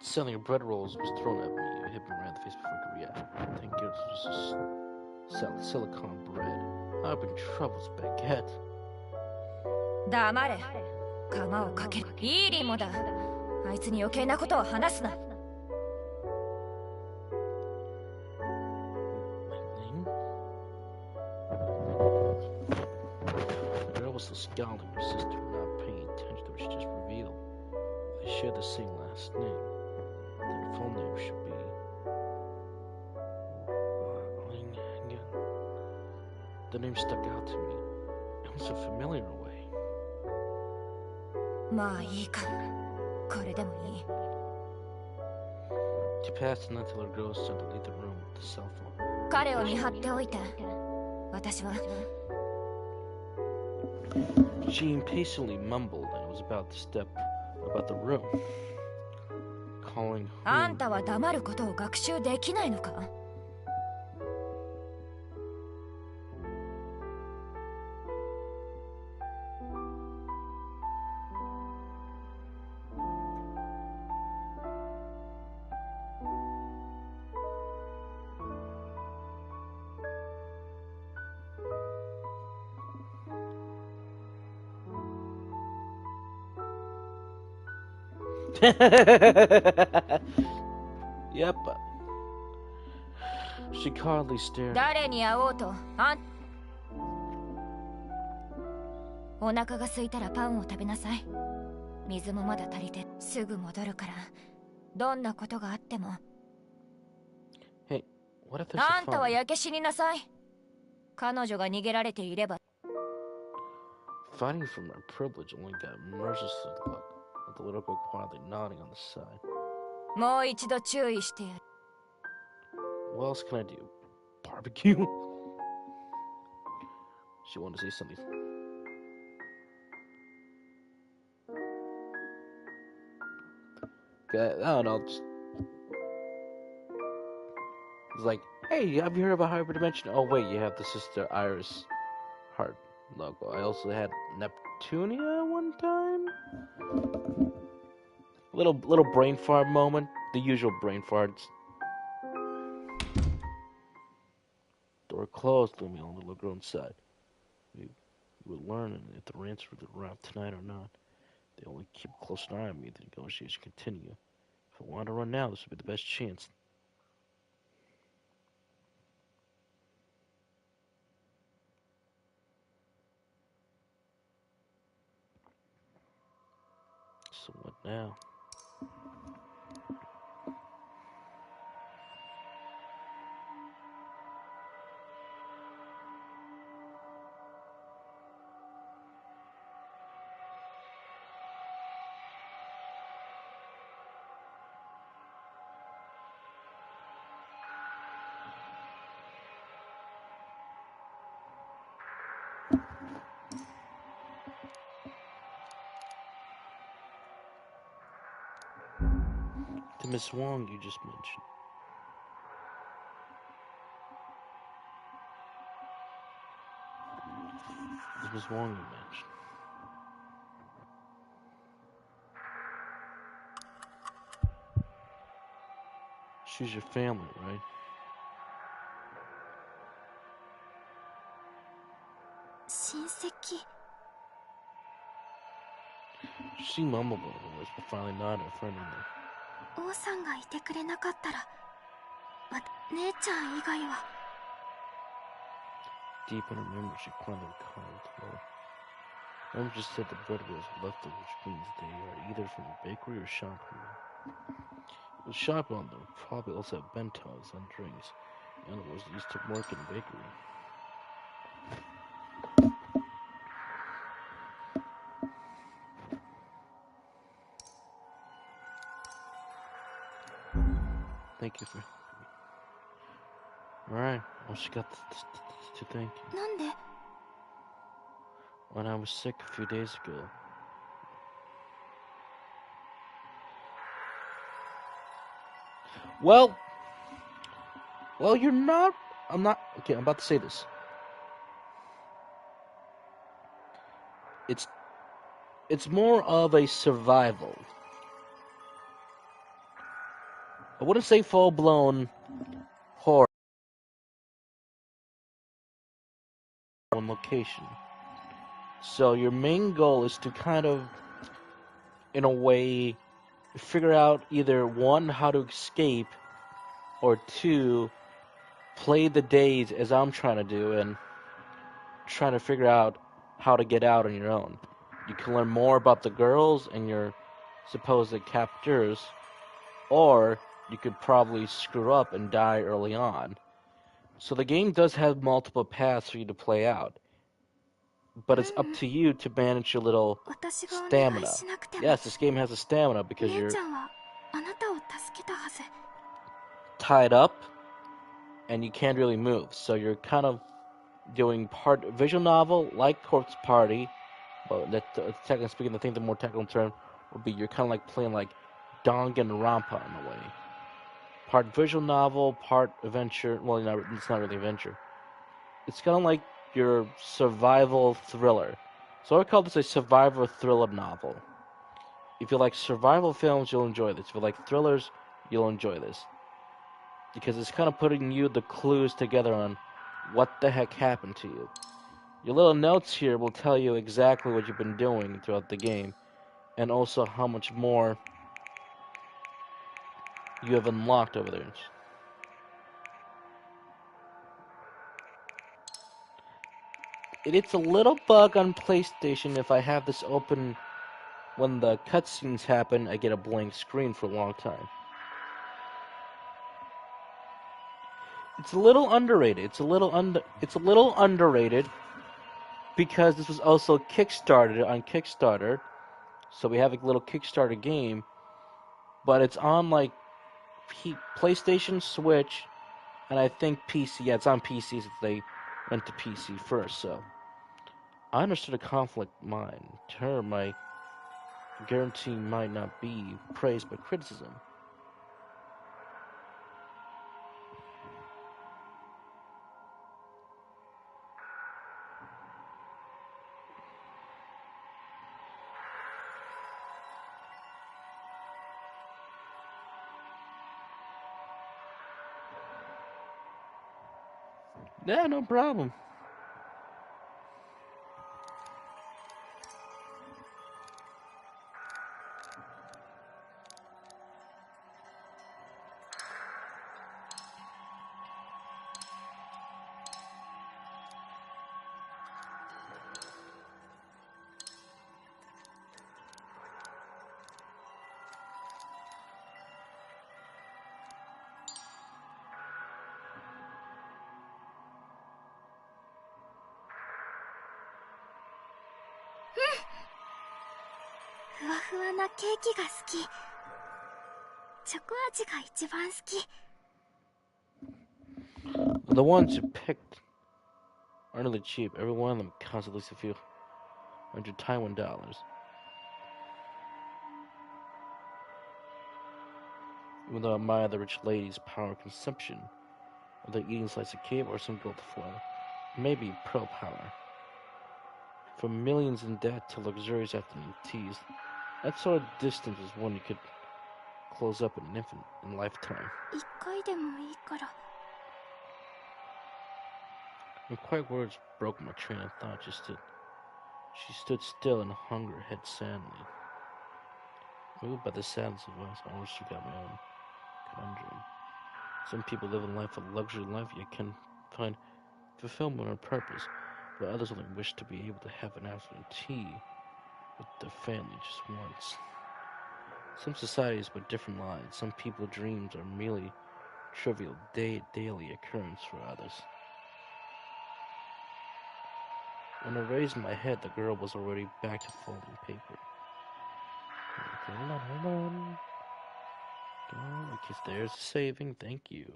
Selling your bread rolls was thrown at me. It hit me right in the face before I could react. Thank goodness it was just silicone bread. I've been in trouble with baguette. 黙れ。釜をかける。いいリモだ。あいつに余計なことを話すな。 The girl was still scowling at her sister, not paying attention to what she just revealed. They shared the same last name. Their full name should be... Oli Jan. The name stuck out to me. It was a familiar way. まあいいか。これでもいい。 She passed and until her girl started to leave the room with the cell phone. 彼を見張っておいて。私は。 She impatiently mumbled and was about to step about the room, calling あんたは黙ることを学習できないのか？ Yep. She calmly stared. 誰に会おうと、お腹が空いたらパンを食べなさい。水もまだ足りてすぐ戻るから。どんなことがあっても。Hey, what if there's あ a んたは fine? 焼け死になさい。彼女が逃げられていれば。 Fighting for my privilege only got mercilessly luck, with the little girl quietly nodding on the side. もう一度注意してやる。 What else can I do? Barbecue? She wanted to say something. I don't know. It's like, hey, have you heard about hyperdimension? Oh wait, you have the sister Iris heart logo. I also had Neptunia one time. Little brain fart moment. The usual brain farts. Door closed, leaving me on the little girl inside. We would learn if the rants were around tonight or not. They only keep a close eye on me. The negotiations continue. If I want to run now, this would be the best chance. So what now? The Miss Wong you just mentioned. The Miss Wong you mentioned. She's your family, right? She mumbled a little voice, but finally nodded friendly. 王さんがいてくれなかったら、姉ちゃん以外は。Deep in her memory, she quietly recalled. Remember just said the bread was leftover, which means they are either from the bakery or shopping. The shop on them probably also have bentos and drinks. In other words, they used to work in a bakery. Thank you for... Alright, well she got to thank you. なんで? When I was sick a few days ago. Well, you're not... I'm about to say this. It's more of a survival. I wouldn't say full-blown horror on location. So your main goal is to kind of, in a way, figure out either one, how to escape, or two, play the days as I'm trying to do and trying to figure out how to get out on your own. You can learn more about the girls and your supposed captors, or you could probably screw up and die early on. So the game does have multiple paths for you to play out. But it's up to you to manage your little stamina. Yes, this game has a stamina because you're tied up and you can't really move. So you're kind of doing part visual novel like Corpse Party. But technically speaking, I think the more technical term would be you're kind of like playing like Danganronpa in a way. Part visual novel, part adventure. Well, it's not really adventure. It's kind of like your survival thriller. So I would call this a survival thriller novel. If you like survival films, you'll enjoy this. If you like thrillers, you'll enjoy this. Because it's kind of putting you the clues together on what the heck happened to you. Your little notes here will tell you exactly what you've been doing throughout the game. And also how much more you have unlocked over there. It's a little bug on PlayStation. If I have this open when the cutscenes happen, I get a blank screen for a long time. It's a little underrated. It's a little underrated because this was also kickstarted on Kickstarter. So we have a little Kickstarter game, but it's on like PlayStation, Switch, and I think PC. Yeah, it's on PC since they went to PC first. So I understood a conflict mind. To her, my guarantee might not be praise but criticism. Yeah, no problem. The ones you picked aren't really cheap. Every one of them costs at least a few hundred Taiwan dollars. even though I admire the rich lady's power consumption, whether eating a slice of cake or some gold foil, maybe pearl power. From millions in debt to luxurious afternoon teas, that sort of distance is one you could close up in an infant in lifetime. 一回でもいいから。 And quiet words broke my train of thought just as she stood still and hung her head sadly. Moved by the sadness of us, I almost forgot my own conundrum. Some people live a life of luxury life yet can find fulfillment or purpose, but others only wish to be able to have an afternoon tea with their family just once. Some societies but different lives. Some people's dreams are merely trivial daily occurrence for others. When I raised my head, the girl was already back to folding paper. Hold on. Because there's saving. Thank you.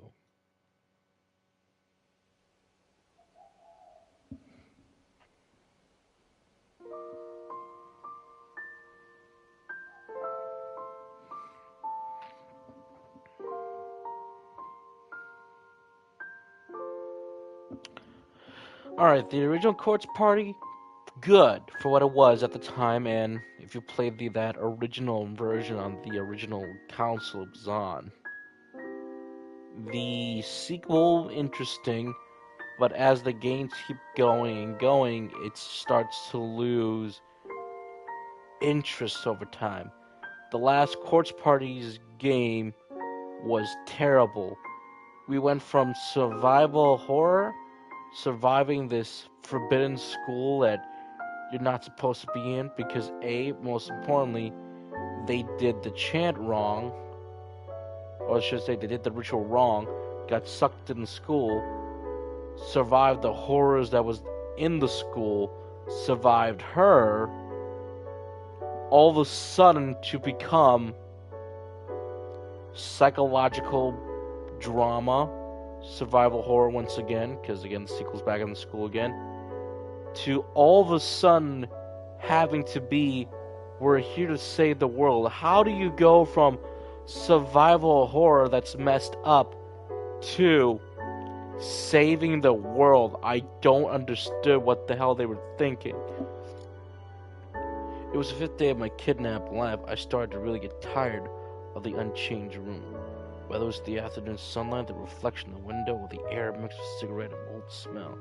Alright, the original Quartz Party, good for what it was at the time, and if you played that original version on the original console it was on. The sequel, interesting, but as the games keep going and going, it starts to lose interest over time. The last Quartz Party's game was terrible. We went from survival horror, surviving this forbidden school that you're not supposed to be in because most importantly, they did the chant wrong, or I should say they did the ritual wrong, got sucked in the school, survived the horrors that was in the school, survived her, all of a sudden to become psychological drama, survival horror once again, because again the sequel's back in the school again, to all of a sudden having to be, we're here to save the world. How do you go from survival horror that's messed up to saving the world? I don't understand what the hell they were thinking. It was the 5th day of my kidnapped life. I started to really get tired of the unchanged room. Whether it was the afternoon sunlight, the reflection in the window, or the air mixed with cigarette and mold smell.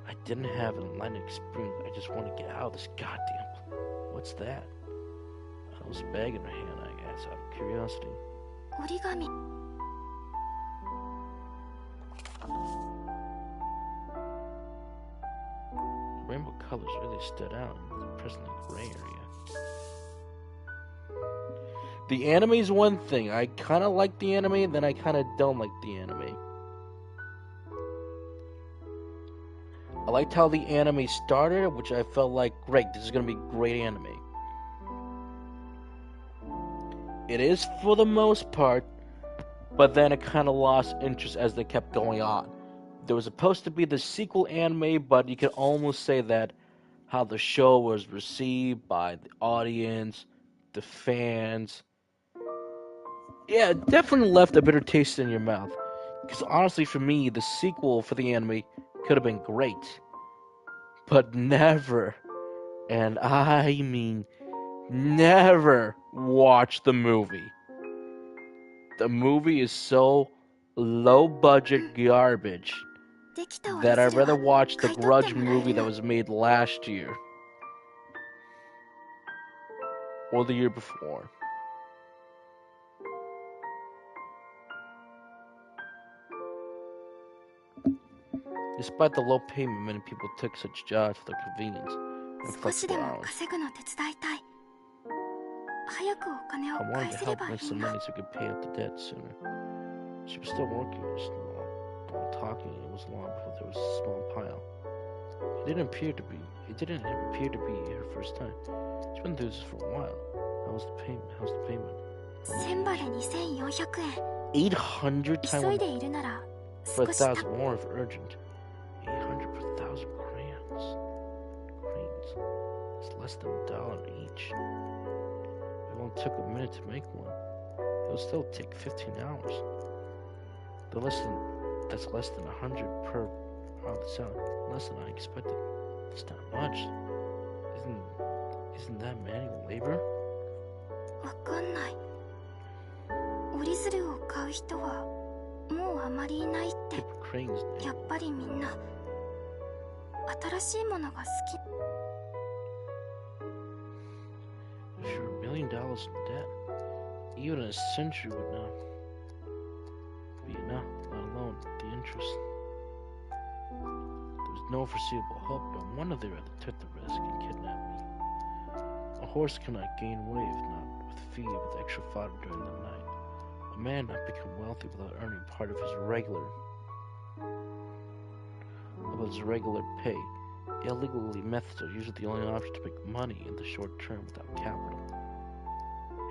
I didn't have an enlightening experience. I just want to get out of this goddamn place. What's that? I was a bag in her hand, I guess, out of curiosity. Origami. The rainbow colors really stood out in the presently gray area. The anime's one thing. I kind of like the anime, then I kind of don't like the anime. I liked how the anime started, which I felt like, great, this is going to be great anime. It is for the most part, but then it kind of lost interest as they kept going on. There was supposed to be the sequel anime, but you could almost say that how the show was received by the audience, the fans. Yeah, it definitely left a bitter taste in your mouth. Because honestly, for me, the sequel for the anime could have been great. But never, and I mean never, watch the movie. The movie is so low-budget garbage that I'd rather watch the Grudge movie that was made last year. Or the year before. Despite the low payment, many people took such jobs for their convenience and flexible hours. I wanted to help make some money so we could pay off the debt sooner. She was still working, just long talking. It was long before there was a small pile. It didn't appear to be her first time. She's been through this for a while. How's the payment? 800 Taiwan for 1,000 more if urgent. 800 per 1,000 crayons. It's less than $1 each. It only took a minute to make one. It'll still take 15 hours. That's less than 100 per hour of the sound. Less than I expected. It's not much. Isn't that manual labor? わかんない。折り鶴を買う人はもうあまりいないって。 Paper cranes やっぱりみんな新しいものが好き。 If you're $1 million in debt, even a century would not be enough, let alone the interest. There was no foreseeable hope. No wonder they rather took the risk and kidnapped me. A horse cannot gain weight if not with feed with extra fodder during the night. A man not become wealthy without earning part of his regular pay. Illegally methods are usually the only option to make money in the short term without capital.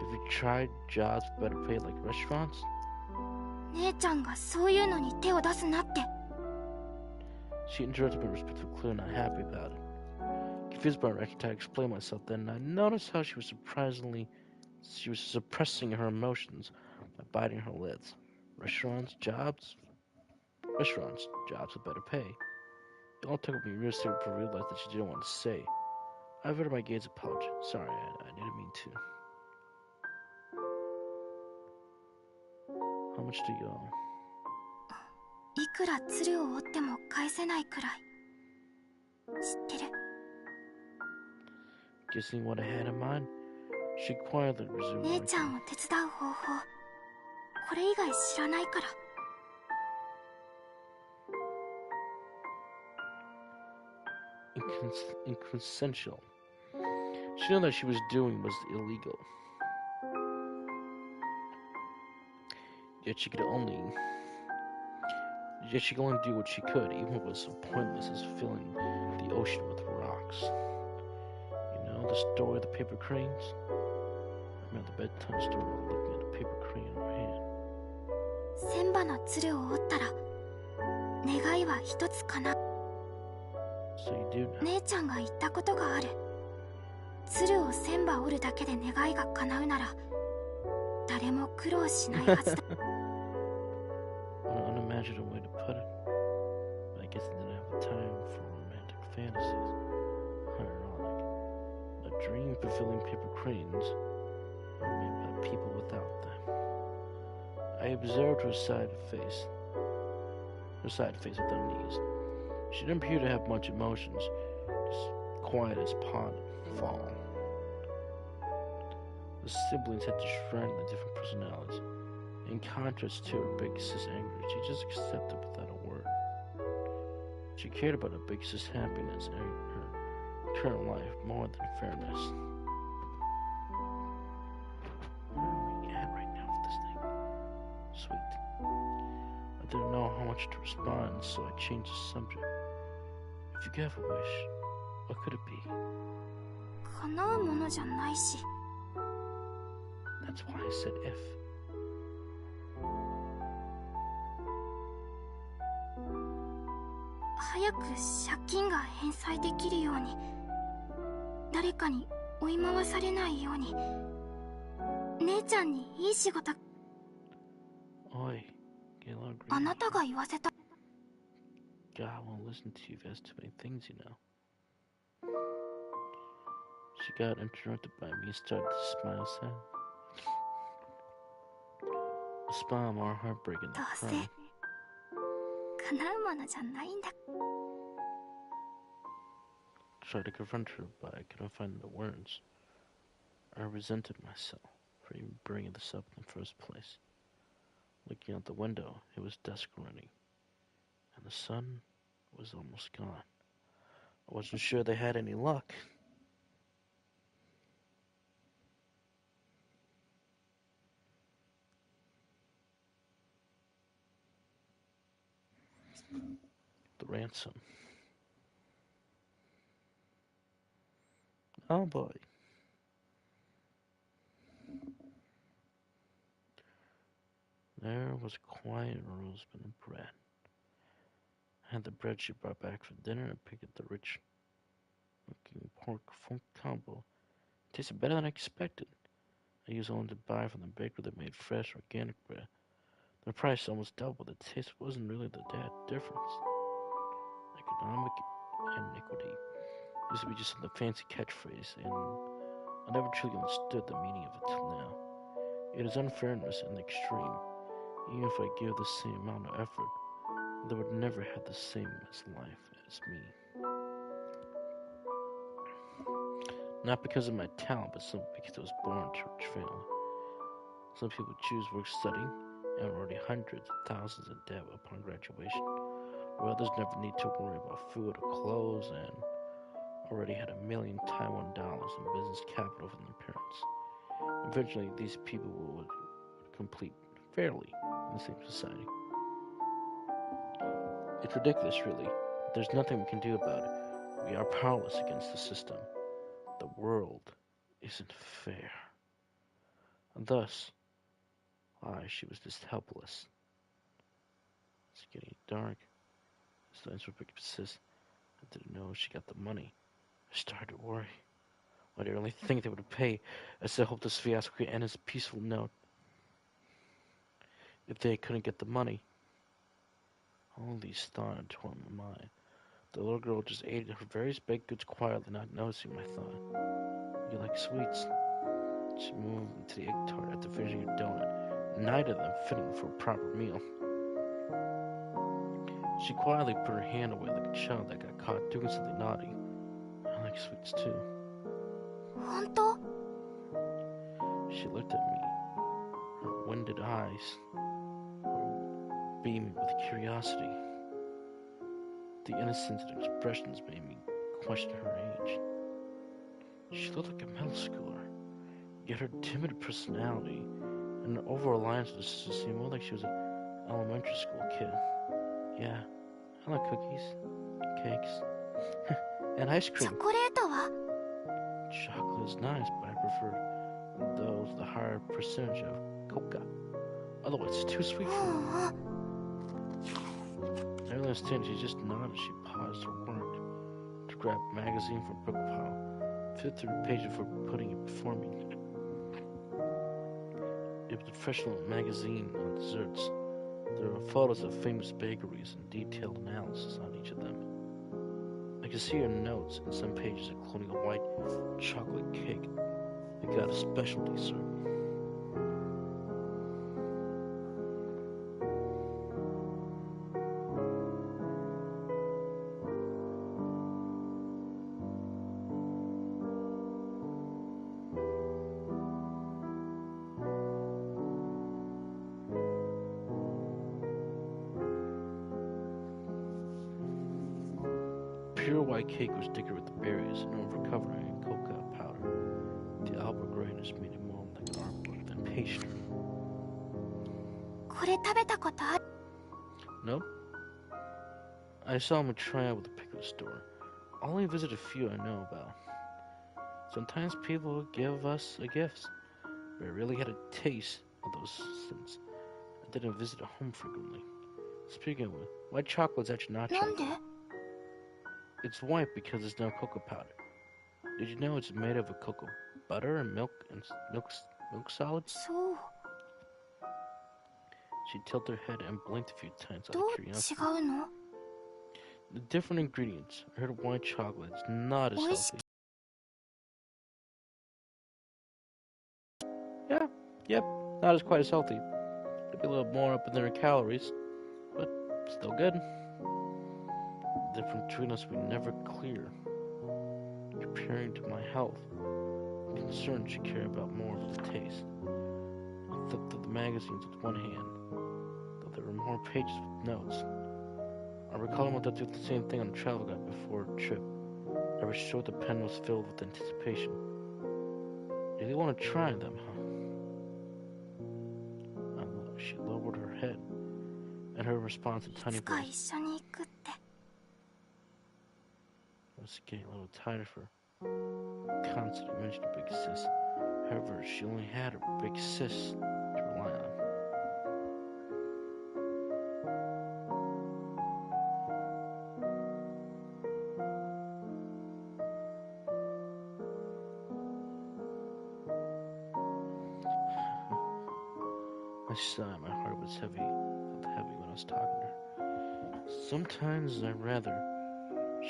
Have you tried jobs with better pay like restaurants? 姉ちゃんがそういうのに手を出すなって。 She interrupted me respectfully, clearly not happy about it. Confused by her, I tried to explain myself then, and I noticed how she was suppressing her emotions by biting her lips. Restaurants, jobs with better pay. It all took me a real second to realize that she didn't want to say. I averted my gaze apology. Sorry, I didn't mean to. How much do you owe? いくら鶴を折っても返せないくらい。知ってる。 Guessing what I had in mind, she quietly resumed. 姉ちゃんを手伝う方法、これ以外知らないから。 Inconsensual. She knew that she was doing was illegal. Yet she could only do what she could, even if it was so pointless as filling the ocean with rocks. You know, the story of the paper cranes? I remember the bedtime story while looking at a paper crane in her hand. 千羽の鶴を折ったら願いは一つ叶う。 So you do now. 姉ちゃんが言ったことがある。鶴を千羽折るだけで願いが叶うなら誰も苦労しないはずだ。 An unimaginable way to put it. But I guess I didn't have the time for romantic fantasies. Ironic. A dream fulfilling paper cranes are made by people without them. I observed her side face without knees. She didn't appear to have much emotions, just quiet as pond fall. The siblings had distractingly different personalities. In contrast to her big sis anger, she just accepted without a word. She cared about her big sis happiness and her current life more than fairness. Where are we at right now with this thing? Sweet. I didn't know how much to respond, so I changed the subject. If you could have a wish, what could it be? 叶うものじゃないし。 That's why I said if. 早く借金が返済できるように、誰かに追い回されないように、姉ちゃんにいい仕事。 Oi, get a lot of あなたが言わせた。 God won't listen to you if he has too many things, you know. She got interrupted by me and started to smile sad. A smile more heartbreaking ど than うせ crying. 叶うものじゃないんだ。 Tried to confront her, but I couldn't find the words. I resented myself for even bringing this up in the first place. Looking out the window, it was dusk already, and the sun was almost gone. I wasn't sure they had any luck. The ransom. Oh boy. There was quiet roasted and bread. I had the bread she brought back for dinner and picked up the rich-looking pork funk combo. It tasted better than I expected. I used only to buy from the baker that made fresh, organic bread. The price almost doubled. The taste wasn't really that difference. Economic iniquity used to be just a fancy catchphrase, and I never truly understood the meaning of it till now. It is unfairness in the extreme. Even if I give the same amount of effort, they would never have the same as life as me. Not because of my talent, but simply because I was born to a rich family. Some people choose work studying and are already hundreds of thousands in debt upon graduation, while others never need to worry about food or clothes and already had $1 million Taiwan dollars in business capital from their parents. Eventually, these people would compete fairly in the same society. It's ridiculous, really. There's nothing we can do about it. We are powerless against the system. The world isn't fair. And thus, she was just helpless. It's getting dark. The signs were persist. I didn't know she got the money. I started to worry. Why did I only think they would pay? I still hoped this fiasco could end as a peaceful note. If they couldn't get the money, all these thoughts tore my mind. The little girl just ate her various baked goods quietly, not noticing my thought. You like sweets? She moved into the egg tart after finishing her donut, neither of them fitting for a proper meal. She quietly put her hand away like a child that got caught doing something naughty. I like sweets too. 本当? She looked at me. Her winded eyes were beaming with curiosity. The innocence and expressions made me question her age. She looked like a middle schooler, yet her timid personality and her overall lines just seemed more like she was an elementary school kid. Yeah, I like cookies, cakes, and ice cream. チョコレートは? Chocolate is nice, but I prefer those with a higher percentage of coca. Otherwise, it's too sweet for me. I didn't understand. She just nodded. She paused her work to grab a magazine from a book pile, flip through the page before putting it before me. It was a professional magazine on desserts. There were photos of famous bakeries and detailed analysis on each of them. I could see her notes in some pages, including a white chocolate cake that got a specialty dessert. Pure white cake was decorated with berries and overcovering in cocoa powder. The albert grayness made it more like an artwork than pastry. これ食べたことある? Nope. I saw him try out with the pickle store. I only visit a few I know about. Sometimes people will give us a gift, but I really had a taste of those since I didn't visit a home frequently. Speaking of which, white chocolate is actually not なんで? chocolate. It's white because there's no cocoa powder. Did you know it's made of a cocoa butter and milk solids? そう. She tilted her head and blinked a few times out ど of う curiosity. 違うの? The different ingredients. I heard white chocolate is not as healthy. Yeah, yep, not as quite as healthy. Could be a little more up in their calories, but still good. The difference between us we never clear. Comparing to my health, I'm concerned she cared about more of the taste. I flipped through the magazines with one hand, though there were more pages with notes. I recall I wanted to do the same thing on a travel guide before a trip. I was sure the pen was filled with anticipation. You really want to try them, huh? She lowered her head, and her response in tiny いつか voice 一緒に行くって. was getting a little tired of her. Constantly mentioned her big sis. However, she only had her big sis to rely on. I sighed. My heart was heavy. Felt heavy when I was talking to her. Sometimes I'd rather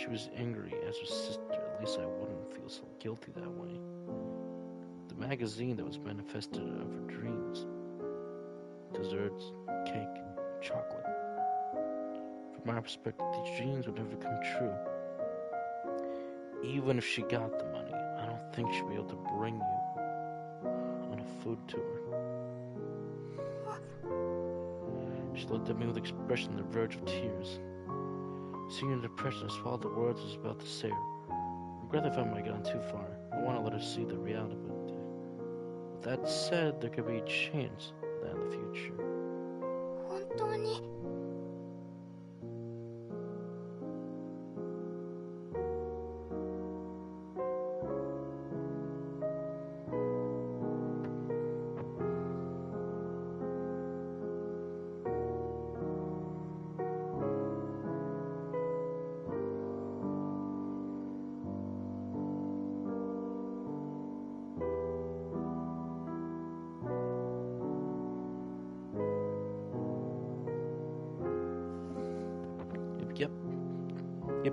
she was angry as her sister. At least I wouldn't feel so guilty that way. The magazine that was manifested of her dreams. Desserts, cake, chocolate. From my perspective, these dreams would never come true. Even if she got the money, I don't think she'd be able to bring you on a food tour. She looked at me with an expression on the verge of tears. Seeing her depression, I swallowed the words I was about to say her. I regret if I might have gone too far. I want to let her see the reality of it. With that said, there could be a chance of that in the future. 本当に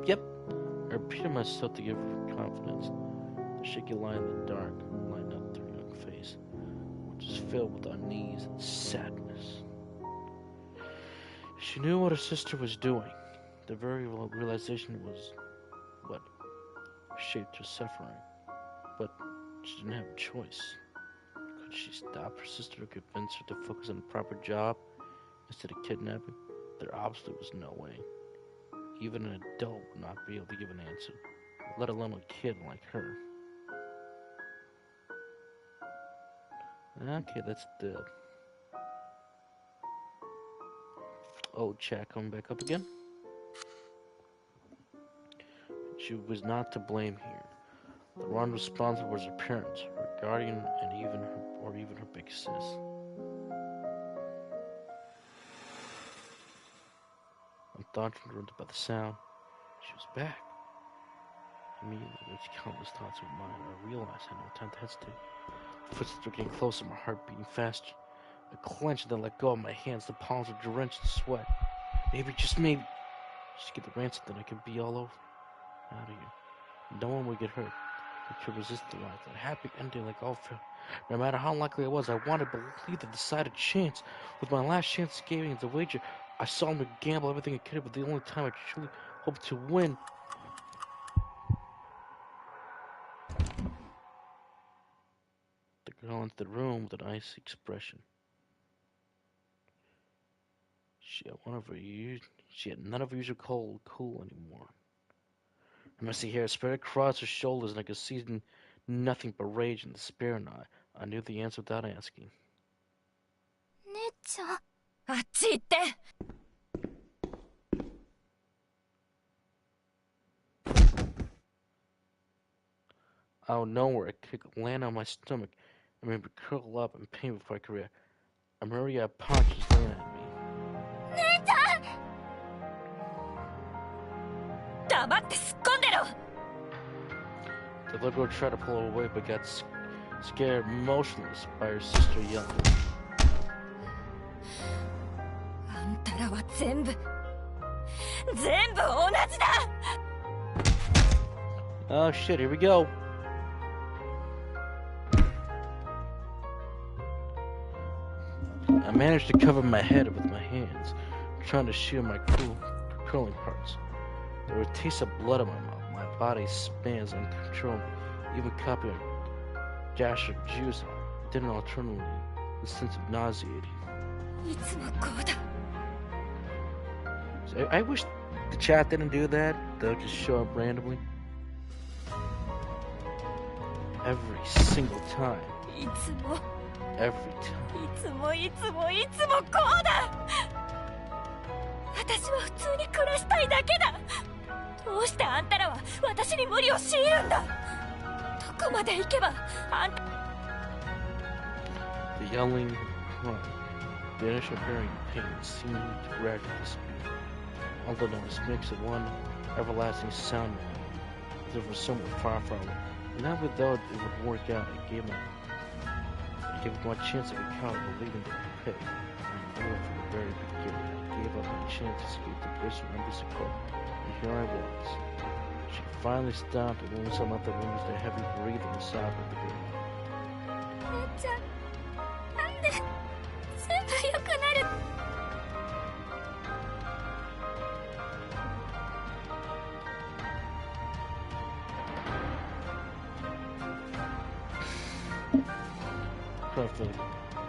Yep. I repeated myself to give her confidence. The shaky line in the dark lined up through her young face, which was filled with unease and sadness. She knew what her sister was doing. The very realization was what shaped her suffering. But she didn't have a choice. Could she stop her sister or convince her to focus on a proper job instead of kidnapping? There obviously was no way. Even an adult would not be able to give an answer, let alone a kid like her. Okay, that's the old chat coming back up again. She was not to blame here. The one responsible was her parents, her guardian, and even her big sis. I'm thought-interrupted by the sound. She was back. Immediately, with countless thoughts of mine, I realized I had no time to hesitate. The footsteps were getting closer, my heart beating faster. I clenched and then let go of my hands. The palms were drenched in sweat. Maybe, just maybe, just get the ransom, then I could be all over. Out of here. No one would get hurt. I could resist the life. A happy ending like all failure. No matter how unlikely it was, I wanted to believe that decided chance. With my last chance giving the wager, I saw him gamble everything I could, but the only time I truly hoped to win. The girl entered the room with an icy expression. She had none of her usual cool anymore. I messy hair spread across her shoulders, and I could see nothing but rage and despair in her eye. I knew the answer without asking. 姉ちゃん あっち行って。 Out of nowhere, a kick landed on my stomach and made me curl up in pain before I could react. A myriad of punches landed at me. 姉ちゃん 黙ってすっ込んでろ。 The little girl tried to pull her away, but got scared motionless by her sister yelling. あんたらは全部同じだ。 Oh shit, here we go. I managed to cover my head with my hands, trying to shield my curling parts. There was a taste of blood in my mouth. My body spans uncontrollably, even copying a dash of juice. Then alternately, the sense of nauseating. いつもこうだ。 So I wish the chat didn't do that. They'll just show up randomly. Every single time. いつも。 Every time. いつもこうだ。私は普通に暮らしたいだけだ。どうしてあんたらは私に無理を強いるんだ。どこまで行けばあんた。 The yelling, crying, the initial hearing pain seemed to gradually disappear. Although there was a mix of one everlasting sound as if it was somewhere far, far away. And even though it would work out, it gave me one chance of recovery, believing that pay. I knew it from the very beginning. I gave up my chance to escape the prison under Sekai, and here I was. She finally stopped, and once I let them lose their heavy breathing sob at the girl. 姉ちゃん、なんで全部良くなる。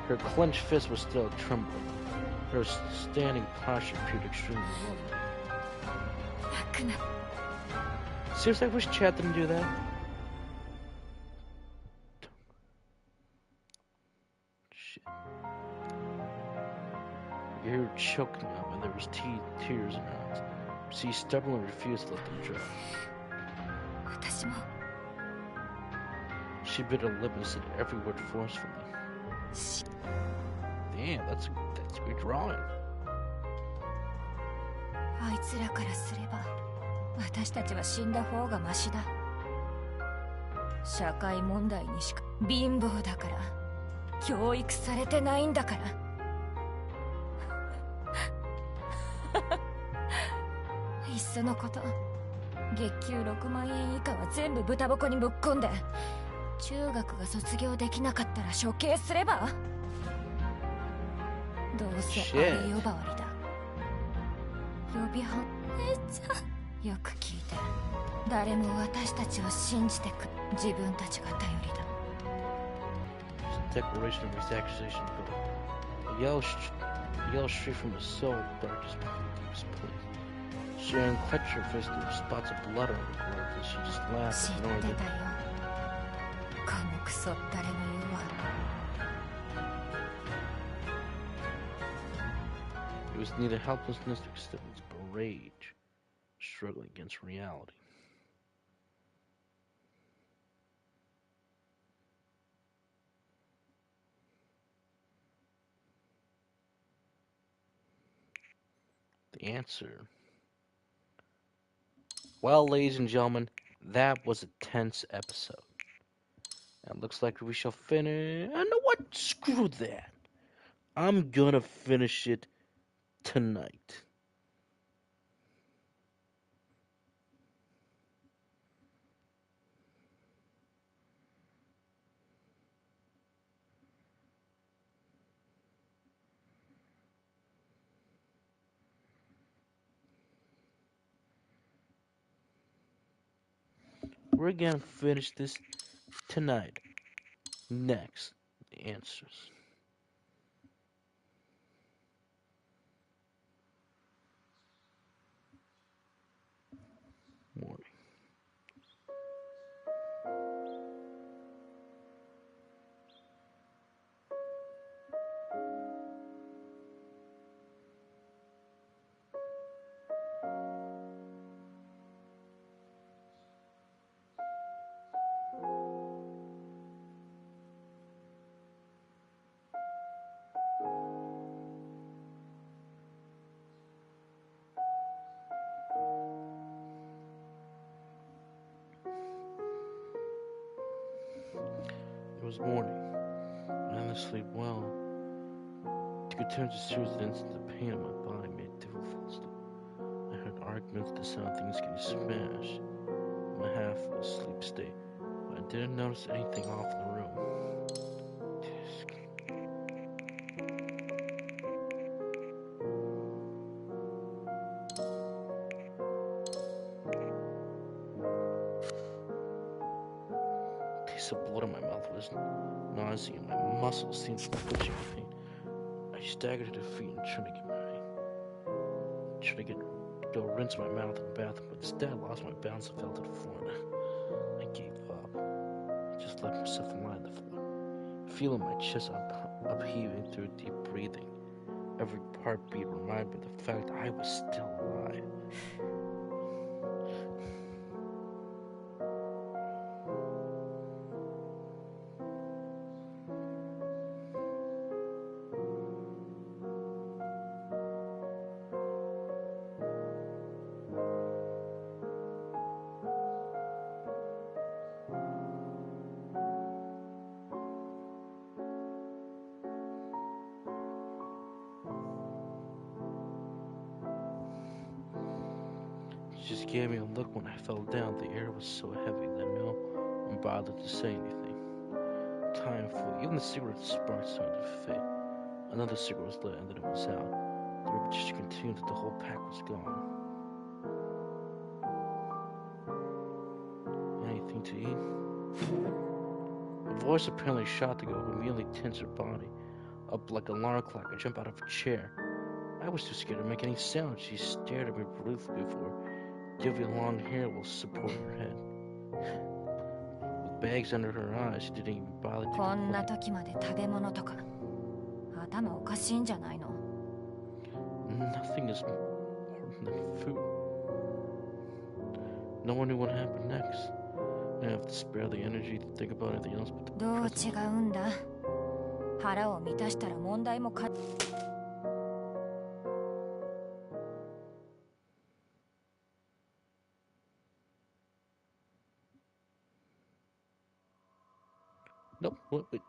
Her clenched fist was still trembling. Her standing posture appeared extremely lovely. Seriously, I wish Chad didn't do that. Shit. I could hear her choking up, and there was tears in her eyes. She stubbornly refused to let them dry. 私も She bit her lip and said every word forcefully. Damn, that's good drawing. あいつらからすれば私たちは死んだ方がマシだ。社会問題にしか貧乏だから教育されてないんだから。いっそのこと月給6万円以下は全部豚箱にぶっ込んで、中学が卒業できなかったら処刑すれば。どうせあれ呼ばわりだ。予備班。姉ちゃん、よく聞いて。誰も私たちを信じてく。自分たちが頼りだ。 The declaration of his accusation a yell straight from the soul, darkest deepest place. Sharon clutched her fist and spots of blood on her gloves, and she just laughed and ignored it. このクソ誰の言うわ。 It was neither helplessness nor acceptance, but rage, struggling against reality. The answer. Well, ladies and gentlemen, that was a tense episode. And it looks like we shall finish. You know what? Screw that. I'm gonna finish it tonight. We're gonna finish this tonight. Next, the answers. Morning. It was morning. I didn't sleep well. To continue to serious incidents, the pain in my body made it difficult to fall asleep. I heard arguments, the sound of things getting smashed. In my half-asleep state, but I didn't notice anything off in the room. Taste of blood in my mouth was nausea, and my muscles seemed to be twitching in pain. I staggered to the feet and tried to go rinse my mouth in the bathroom, but instead I lost my balance and fell to the floor. I gave up. I just let myself lie on the floor, feeling my chest upheaving through deep breathing. Every heartbeat reminded me of the fact I was still alive. She just gave me a look when I fell down. The air was so heavy that no one bothered to say anything. Time flew. Even the cigarette spark started to fade. Another cigarette was lit and then it was out. The repetition continued that the whole pack was gone. Anything to eat? A voice apparently shot the girl who immediately tensed her body up like an alarm clock and jumped out of her chair. I was too scared to make any sound. She stared at me briefly before giving long hair while supporting her head. With bags under her eyes, she didn't even bother to complain. Nothing is more than food. No one knew what happened next. I didn't have to spare the energy to think about anything else but the present. Nope, wait.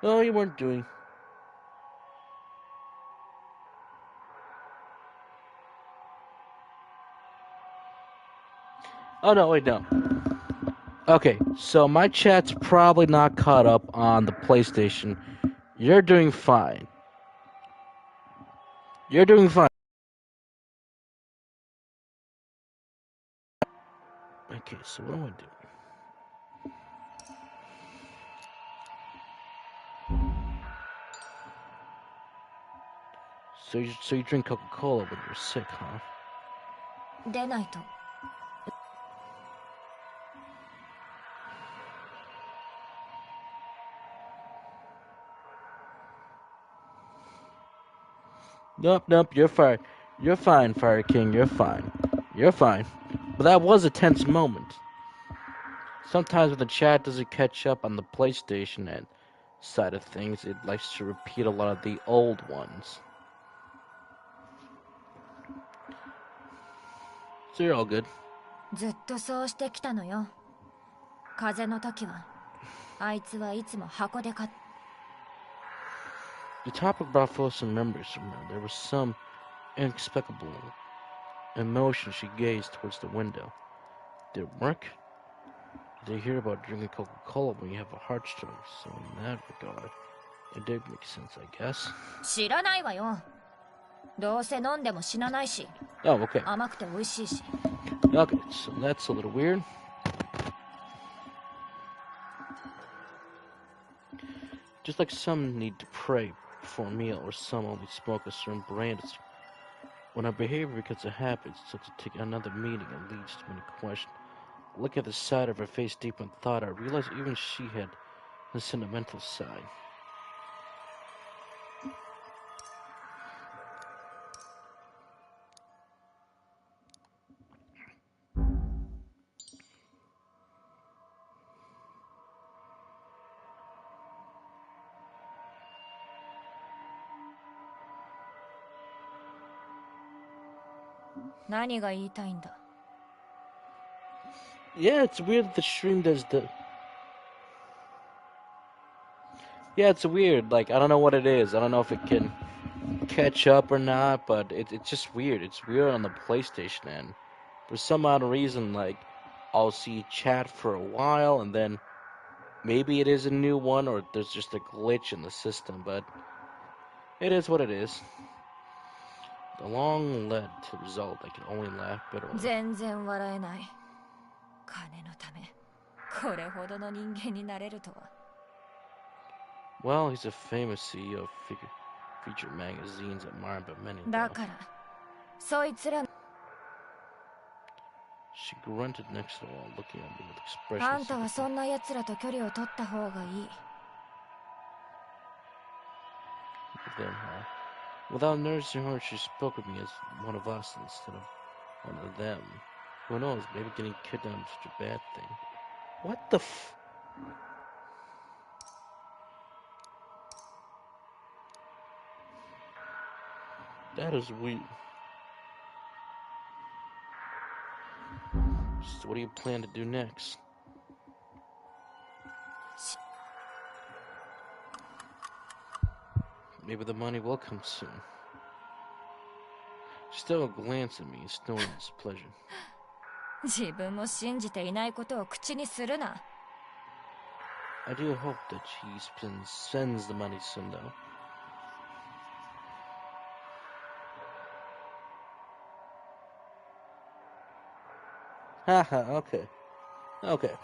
No, you weren't doing. Oh, no, wait, no. Okay, so my chat's probably not caught up on the PlayStation. You're doing fine. You're doing fine. Okay, so what do I do? So you drink Coca-Cola when you're sick, huh? Nope, you're fine. You're fine, Fire King, you're fine. You're fine. But that was a tense moment. Sometimes when the chat doesn't catch up on the PlayStation and side of things, it likes to repeat a lot of the old ones. So you're all good. The topic brought forth some memories from her. There was some inexplicable emotion. She gazed towards the window. Did it work? Did they hear about drinking Coca-Cola when you have a heart stroke? So in that regard, it did make sense, I guess. Oh, okay. Okay, so that's a little weird. Just like some need to pray before a meal, or some only smoke a certain brand. When our behavior becomes a habit, it's like to take another meaning and leads to many questions. Look at the side of her face deep in thought. I realized even she had a sentimental side. Yeah, it's weird that the stream does the... Yeah, it's weird. Like, I don't know what it is. I don't know if it can catch up or not, but it's just weird. It's weird on the PlayStation end. For some odd reason, like, I'll see chat for a while, and then maybe it is a new one, or there's just a glitch in the system, but it is what it is. The long led to the result. I can only laugh bitterly. Well, he's a famous CEO of featured magazines admired by many. She grunted next to the wall, looking at me with expressions. Without noticing her, she spoke with me as one of us instead of one of them. Who knows, maybe getting kidnapped is such a bad thing. What the f... That is weird. So what do you plan to do next? Maybe the money will come soon. She stole a glance at me, snorting displeasure. 自分も信じていないことを口にするな。I do hope that she spends the money soon, though. Haha, okay. Okay.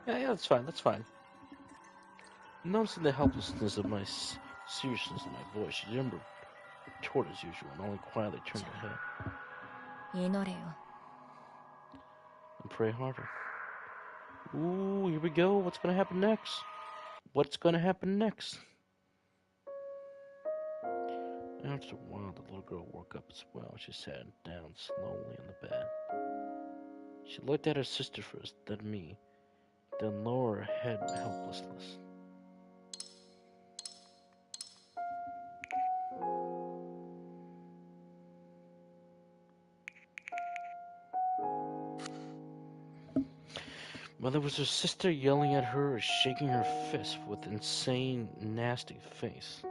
Yeah, that's fine, that's fine. Noticing the helplessness of my seriousness in my voice, she didn't retort as usual and only quietly turned her head. 祈れよ。 And pray harder. Ooh, here we go. What's gonna happen next? What's gonna happen next? After a while, the little girl woke up as well. She sat down slowly on the bed. She looked at her sister first, then me, then lowered her head in helplessness. Whether it was her sister yelling at her or shaking her fist with insane, nasty face.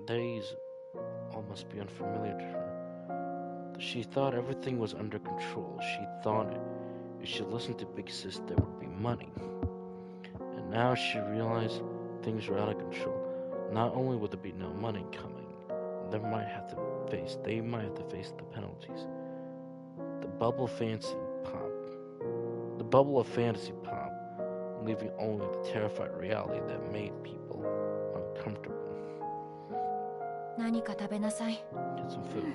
These all must be unfamiliar to her. She thought everything was under control. She thought if she listened to Big Sis, there would be money. And now she realized things were out of control. Not only would there be no money coming, they might have to face the penalties. The bubble of fantasy pop, leaving only the terrified reality that made people uncomfortable. 何か食べなさい。 Get some food.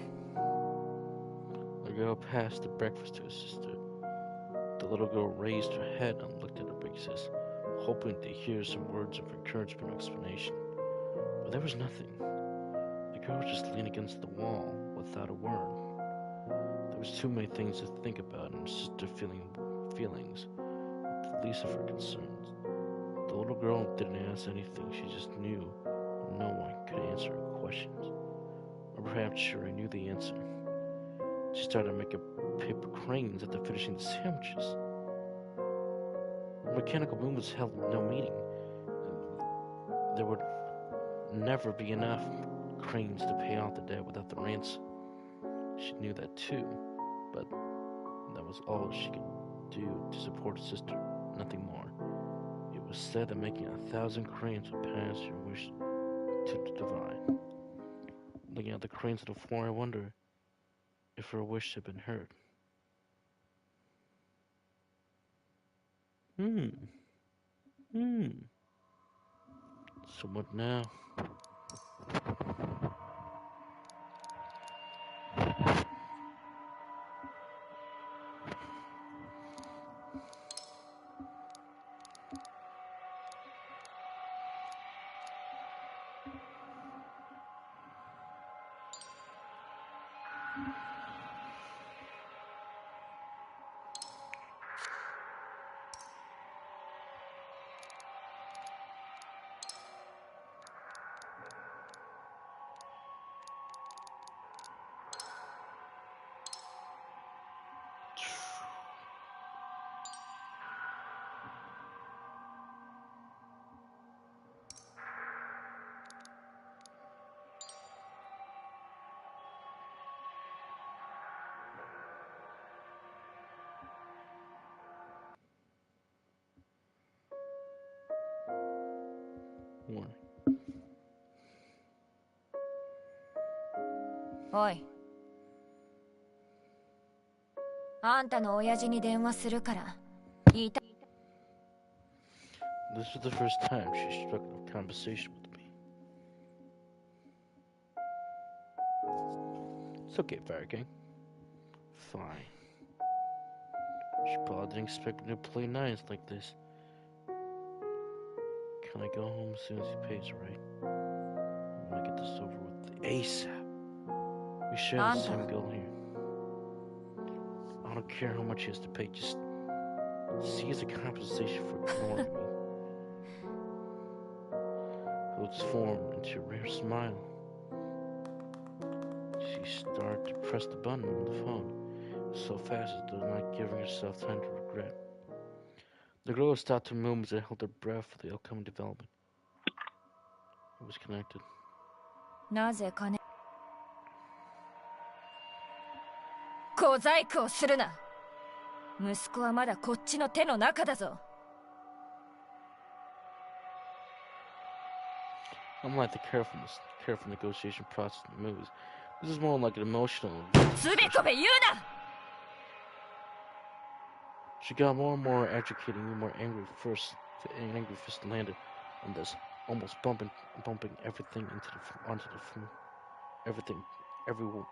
The girl passed the breakfast to her sister. The little girl raised her head and looked at her big sis, hoping to hear some words of encouragement or explanation. But there was nothing. The girl just leaned against the wall without a word. There was too many things to think about, and her sister feelings with the least of her concerns. The little girl didn't ask anything. She just knew no one could answer her questions. Or perhaps she already knew the answer. She started making paper cranes after finishing the sandwiches. The mechanical movements held no meaning. There would never be enough cranes to pay off the debt without the ransom. She knew that too, but that was all she could do to support her sister, nothing more. It was said that making 1,000 cranes would pass your wish to the divine. Looking at the cranes on the floor, I wonder if her wish had been heard. So what now? Warning. おい。あんたの親父に電話するから言いた。 This was the first time she struck up a conversation with me. It's okay, Fire King. Fine. She probably didn't expect me to play nice like this. Can I go home as soon as he pays, right? I want to get this over with ASAP. We share the same goal here. I don't care how much he has to pay, just see as a compensation for ignoring me. Lips formed into a rare smile. She started to press the button on the phone so fast as though not giving herself time to regret. The girl stopped her movements and held her breath for the upcoming development. It was connected. なぜ金小細工をするな。息子はまだこっちの手の中だぞ。Unlike the careful negotiation process in the movies, this is more like an emotional. つべこべ言うな。 She got more and more agitated, more angry first. The angry fist landed on this, almost bumping everything onto the floor. Everything, everyone,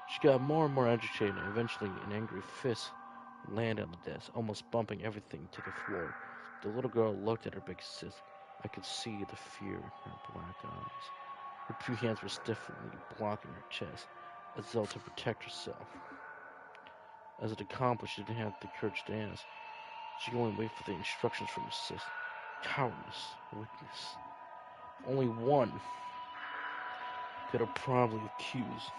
She got more and more agitated, and eventually an angry fist landed on the desk, almost bumping everything to the floor. The little girl looked at her big sis. I could see the fear in her black eyes. Her two hands were stiffly blocking her chest, as though to protect herself. As it accomplished, she didn't have the courage to ask. She could only wait for the instructions from her sis. Cowardice, weakness. Only one could have probably accused.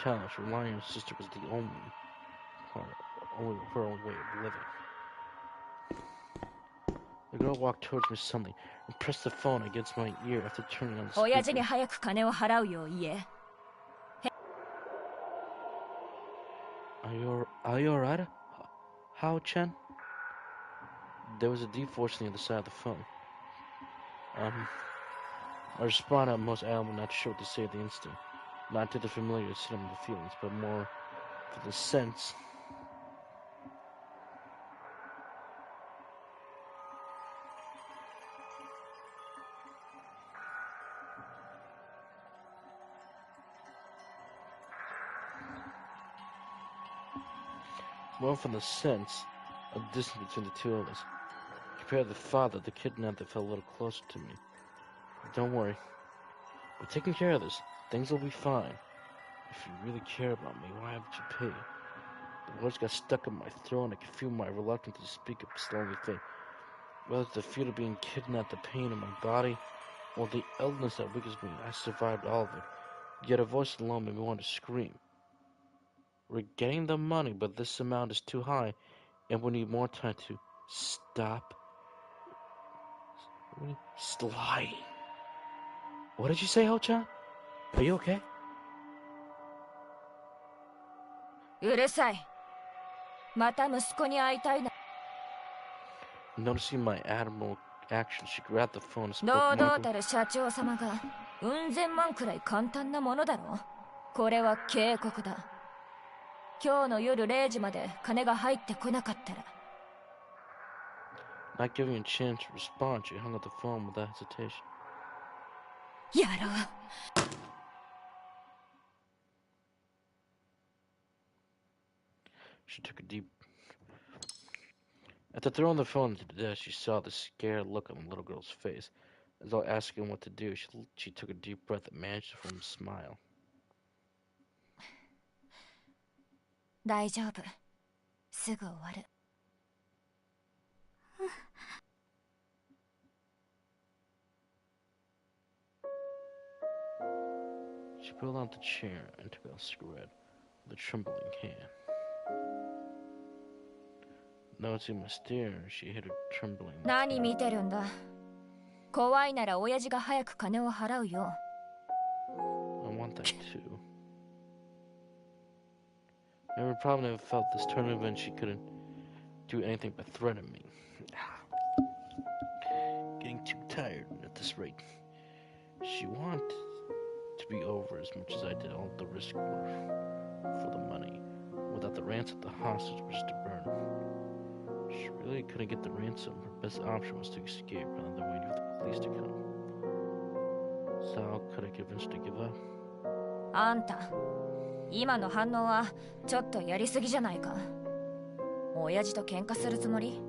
Challenge, relying on her sister was the only way of living. The girl walked towards me suddenly and pressed the phone against my ear after turning on the speaker. 親父に早く金を払うよう言え。Are you alright? How, Chen? There was a deep voice on the other side of the phone. I responded most adamant, not sure what to say at the instant. Not to the familiar sentimental feelings, but more for the sense. More from the sense of distance between the two of us. Compared to the father, the kidnapper felt a little closer to me. Don't worry. We're taking care of this. Things will be fine. If you really care about me, why haven't you paid? The words got stuck in my throat and I could feel my reluctance to speak up slowly fade. Whether it's the fear of being kidnapped, the pain in my body, or the illness that weakens me, I survived all of it. Yet a voice alone made me want to scream. We're getting the money, but this amount is too high, and we need more time to stop lying. What did you say, Ho-chan? Are you okay? うるさい。また息子に会いたいな。 Noticing my admirable action, she grabbed the phone and spoke 堂々 mockingly. たる社長様がうん千万くらい簡単なものだろ。これは警告だ。今日の夜0時まで金が入ってこなかったら。 Not giving a chance to respond, she hung up the phone without hesitation. やろう。 She took a deep... After throwing the phone to the desk, she saw the scared look on the little girl's face. As though asking what to do, she took a deep breath and managed to form a smile. 大丈夫。すぐ終わる。 She pulled out the chair and took out a cigarette with a trembling hand. Noticing my stare, she hid her trembling. 何見てるんだ。怖いなら親父が早く金を払うよ。 I want that too. Never probably never felt this tournament when she couldn't do anything but threaten me. Getting too tired at this rate. She wanted to be over as much as I did all the risk for the money. thought the ransom of the hostage was to burn. She really couldn't get the ransom. Her best option was to escape rather than waiting for the police to come. So how could I convince her to give up? あんた、今の反応はちょっとやりすぎじゃないか。親父と喧嘩するつもり？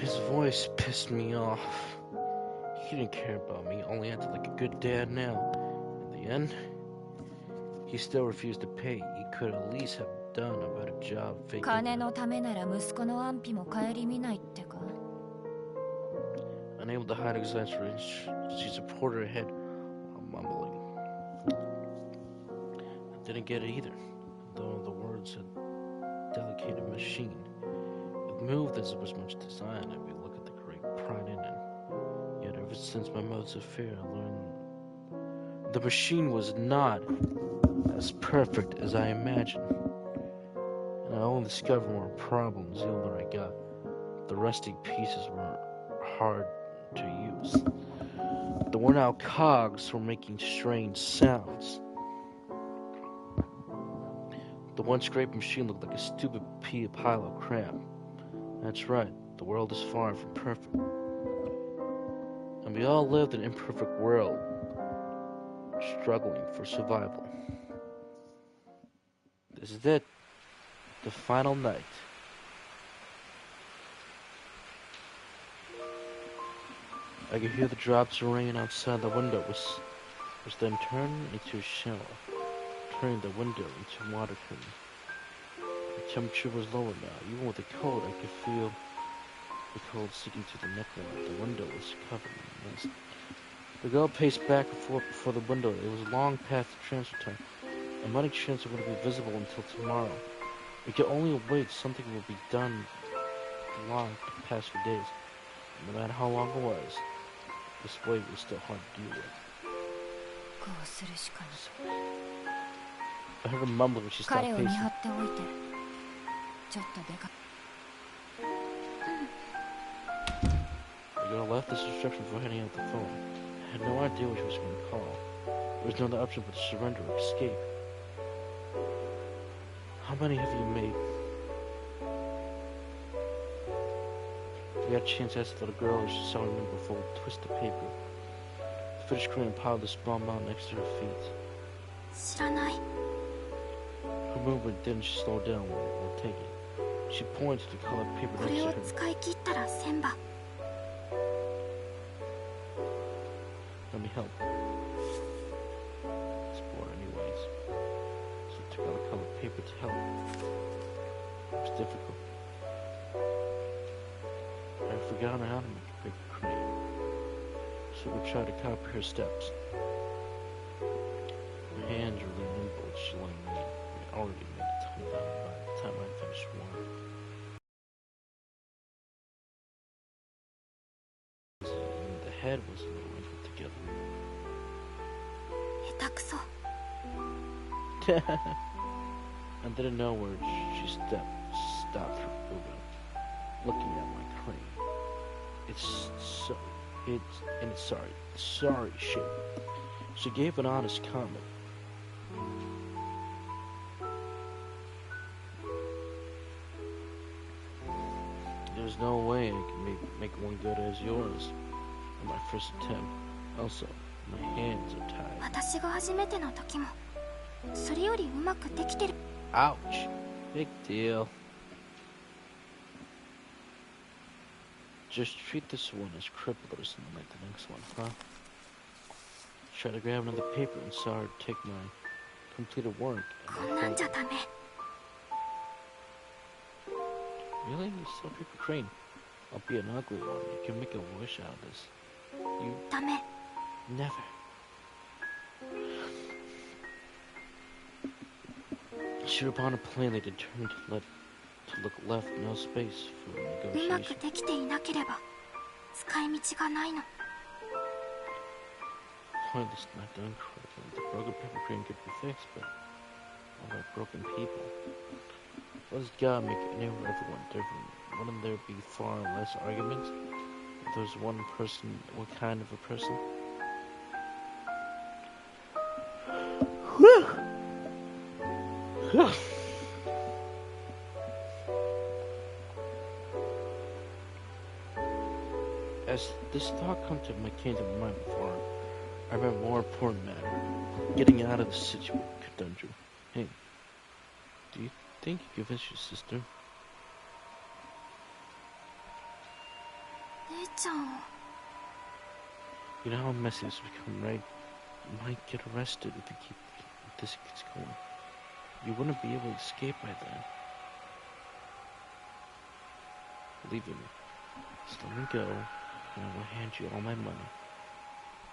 His voice pissed me off. He didn't care about me, only acted like a good dad now. In the end, he still refused to pay. He could at least have done a better job faking. 金のためなら息子の安否も顧みないってか。 Unable to hide exaggeration, she supported her head while mumbling. I didn't get it either, though the words had delicate machine. It moved as it was much designed, and we look at the great pride in it. Yet ever since my mother's affair, I learned the machine was not as perfect as I imagined. And I only discovered more problems the older I got. The rusty pieces were hard to use. The worn out cogs were making strange sounds. The one scraped machine looked like a stupid pile of crap. That's right, the world is far from perfect. And we all lived in an imperfect world, struggling for survival. This is it, the final night. I could hear the drops of rain outside the window, which then turned into a shower, turning the window into water curtain. The temperature was lower now. Even with the cold, I could feel the cold seeping through the neckline. The window was covered in mist. The girl paced back and forth before the window. It was long past the transfer time, and money transfer wouldn't be visible until tomorrow. We could only wait. Something would be done long past few days. No matter how long it was, this wait was still hard to deal with. I heard her mumble when she stopped pacing. The girl left this instruction before heading out the phone. I had no idea what she was going to call. There was no other option but to surrender or escape. How many have you made? I got a chance to ask the little girl as she saw me before a twist of paper. The finished Korean piled a small mound next to her feet. 知らない。 Her movement didn't slow down while taking. She pointed to the colored paper こ next れ to を her. 使い切ったら千羽。 Let me help. It's bored anyways. So I took out the colored paper to help. It was difficult. I had forgotten how to make a paper crane. So we tried to copy her steps. My hands were really nimble as she only made. We already made a ton down by the time I finished one. And the head was a little wrinkled together. 下手くそ。 I didn't know where she stopped her moving, looking at my crane. It's sorry shape. She gave an honest comment. There's no way I can make one good as yours on my first attempt. Also, my hands are tied. 私が初めての時もそれよりうまくできてる。 Ouch. Big deal. Just treat this one as crippled or something like the next one, huh? Try to grab another paper and saw her take my completed work. こんなんじゃダメ。 Really? You still paper crane? I'll be an ugly one. You can make a wish out of this. You ダメ。 never. She responded plainly, determined to look left, no space for うまく negotiation. できていなければ使い道がないの。 Pointless, not done correctly. The broken paper crane could be fixed, but what about broken people? What does God make everyone different? Wouldn't there be far less arguments if there's one person? What kind of a person? As this thought came to my mind before, I remember a more important matter: getting out of the conundrum. Hey, do you think you convinced your sister? 姉ちゃんを You know how messy this has become, right? You might get arrested if this keeps going. You wouldn't be able to escape by then. Believe in me. Just let me go, and I will hand you all my money.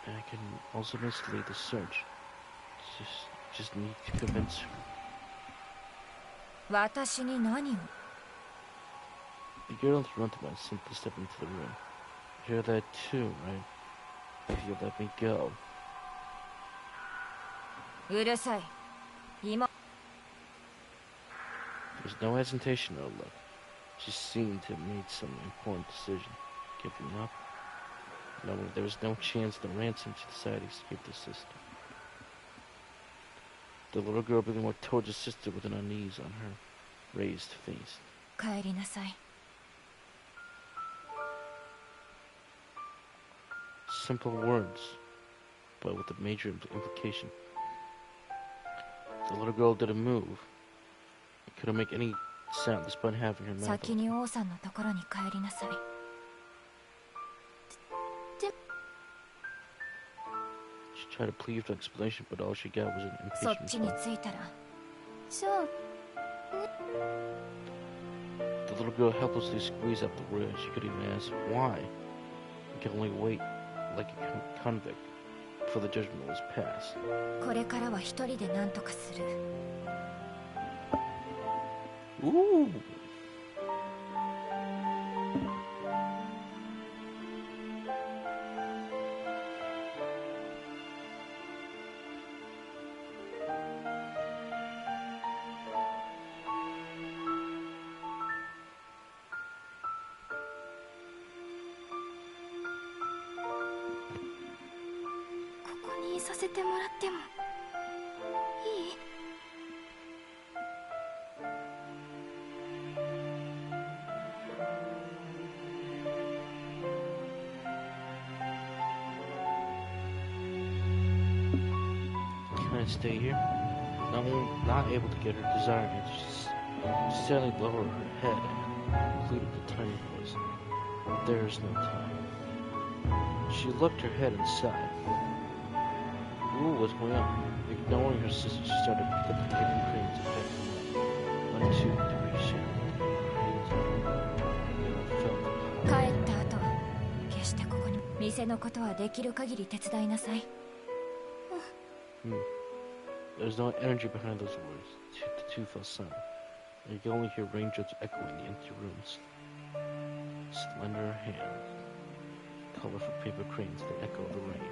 And I can also mislead the search. Just need to convince her. 私に何を The girl interrupted by simply stepping into the room. You hear that too, right? If you let me go. うるさい今 There's no hesitation in her look. She seemed to have made some important decision. Giving up? Knowing there was no chance of the ransom, she decided to escape the system. The little girl began walking towards her sister with an unease on her raised face. 帰りなさい Simple words, but with a major implication. The little girl didn't move. It couldn't make any sound despite having her mouth 先 open. に王さんのところに帰りなさい She tried to plead for explanation, but all she got was an そっ impatient ちに response. 着いたら じゃあ The little girl helplessly squeezed out the words. She couldn't even ask why. She could only wait, like a convict, before the judgment was passed. これからは一人で何とかする Ooh! Ini させてもらってもいい? Can I stay here? Not able to get her desired answer, she suddenly lowered her head and pleaded with a tiny voice. There is no time. She looked her head and sighed. Ooh, what's going on? Ignoring her sister, she started to pick up the hidden cranes and pick them up. 1, 2, 3, she felt 帰った後決してここに店のことはできる限り手伝いなさい There was no energy behind those words. The two fell silent. You could only hear raindrops echoing the empty rooms. Slender hands, colorful paper cranes that echo the rain.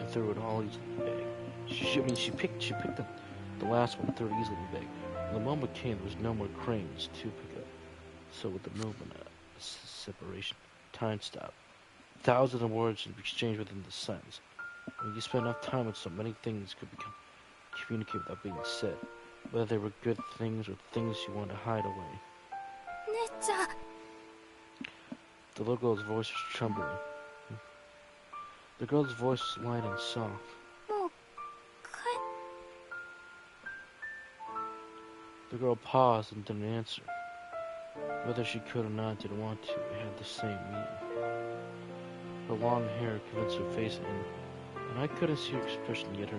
And threw it all easily in the bag. She picked up the last one, threw it easily in the bag. When the moment came, there was no more cranes to pick up. So with the movement, separation, time stopped. Thousands of words would be exchanged within the sentence. When you spend enough time with so many things could become communicated without being said, whether they were good things or things you wanted to hide away. 姉ちゃん The little girl's voice was trembling. The girl's voice was light and soft. もう The girl paused and didn't answer. Whether she could or not didn't want to, it had the same meaning. Her long hair covered her face and I couldn't see her expression, yet her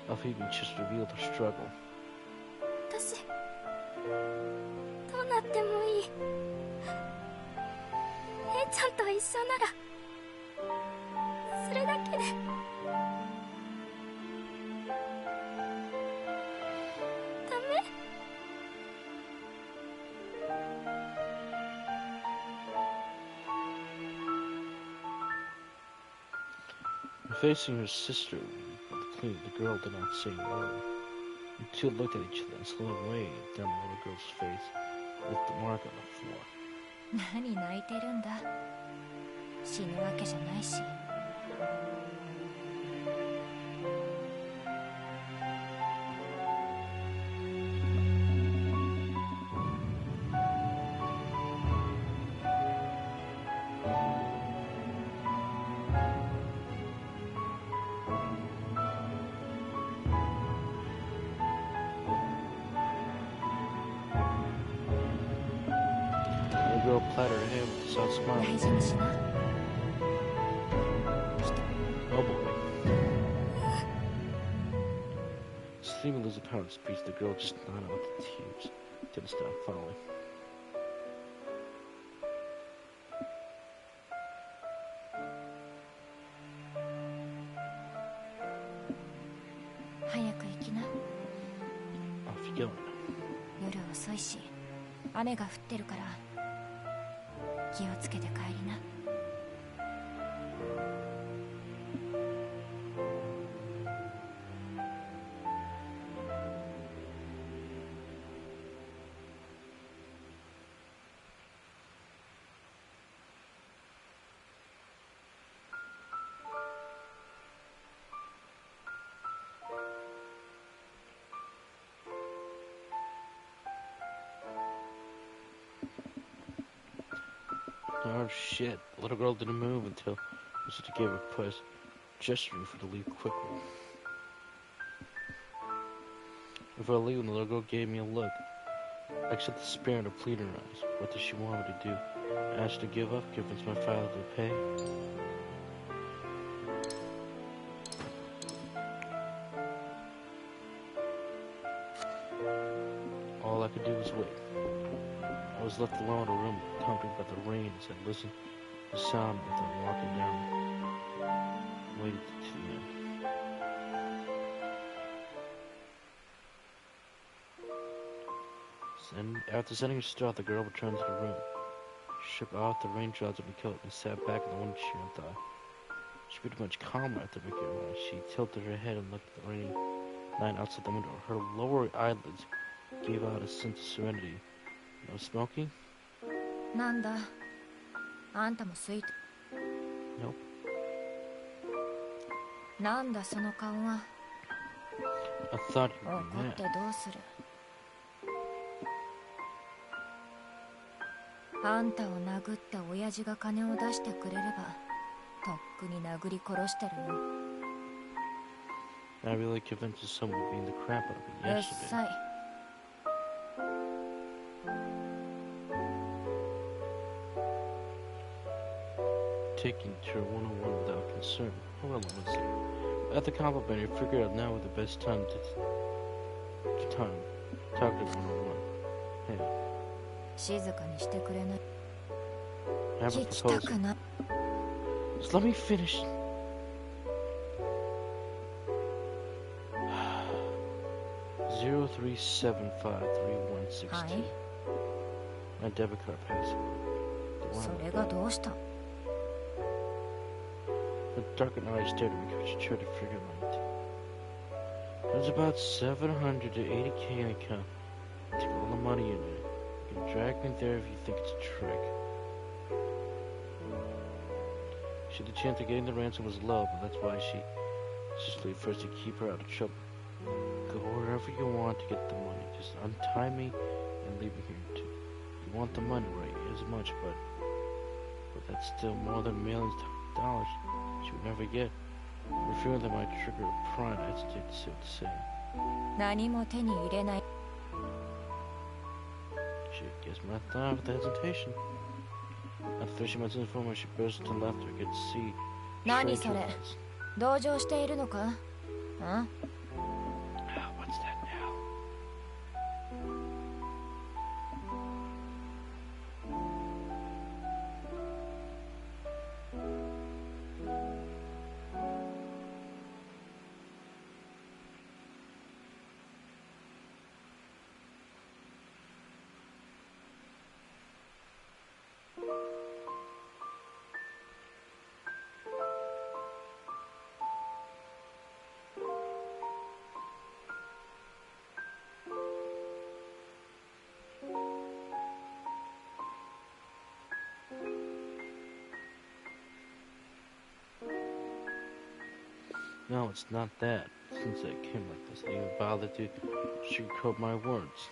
mouth just revealed her struggle. 私どうなってもいい姉ちゃんと一緒ならそれだけで ダメ Facing her sister, the girl did not say a word. The two looked at each other and slowly weighed down the little girl's face, with the mark on the floor. 何泣いてるんだ。死ぬわけじゃないし。The girl patted her head with a soft smile. 大事にしな。 Oh boy. Seeming to lose a pound of speech, the girl just nodded with the tears. Didn't stop falling. 早く行きな。 Off you go. 夜遅いし、雨が降ってるから気をつけて帰りな。Oh shit, the little girl didn't move until Mr. gave her push, gesturing for her to leave quickly. Before leaving, the little girl gave me a look. I accepted the despair and a plead in her eyes. What did she want me to do? Ask her to give up, convince my father to pay? All I could do was wait. I was left alone in a room, accompanied by the rain as I listened to the sound of them walking down. Waited to the end. After sending her straw, the girl returned to the room. She shook off the raindrops of her coat and sat back in the window chair and thought. She pretty much calmer after making her way. She tilted her head and looked at the rainy night outside the window. Her lower eyelids gave out a sense of serenity. No smoking? なんだ、あんたも空いて。 Nope. なんだその顔は。 I thought you'd 怒 be って mad. どうする。あんたを殴った親父が金を出してくれればとっくに殴り殺してるよ。 I really convinced someone of being the crap out of me うっ yesterday. さい。 Taking to her one-on-one without concern. Oh, well, let's see. At the compliment, I figured out now was the best time to talk to one-on-one. Hey, 静かにしてくれない。 I have a 聞きた proposal. くない。 Just let me finish. Zero 3753162. はい。 My debit card password. Do you そ want れ it? がどうした。 The darkened eyes stared at me as she tried to figure it out. There's about 700 to 80K in account. Take all the money in it. You can drag me there if you think it's a trick. She had the chance of getting the ransom was low, but that's why she insisted first to keep her out of trouble. Go wherever you want to get the money. Just untie me and leave me here too. You want the money, right? As much, but that's still more than millions of dollars she would never get. For fear that might trigger her pride, I hesitate to say what to say. 何も手に入れない。 She guessed my thought with hesitation. After 30 minutes in the phone, she burst into laughter. I could see 何 straight そ to れ。 her eyes. 同情しているのか。ん。 Ah, what's that now? No, it's not that. Since I came like this, I didn't even bother to sugarcoat my words.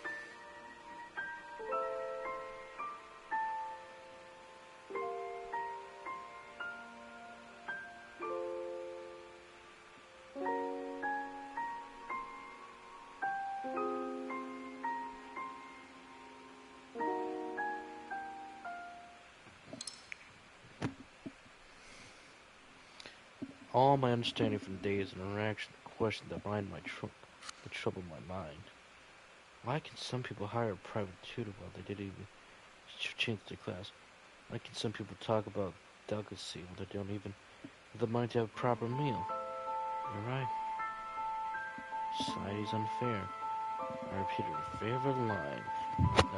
All my understanding from days and interaction and questions that trouble my mind. Why can some people hire a private tutor while they didn't even change their class? Why can some people talk about delicacy when they don't even have the money to have a proper meal? You're right. Society's unfair. I repeated her favorite line,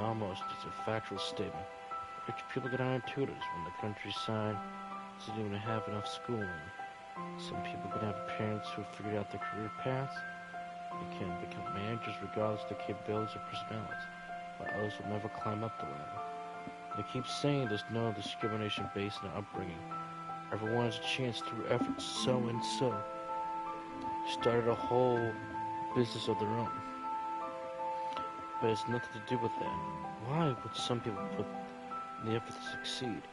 almost as a factual statement. Rich people get hired tutors when the countryside doesn't even have enough schooling. Some people can have parents who have figured out their career paths. They can become managers regardless of their capabilities or personalities, while others will never climb up the ladder. They keep saying there's no discrimination based on upbringing. Everyone has a chance through effort, so and so. Started a whole business of their own. But it's nothing to do with that. Why would some people put in the effort to succeed?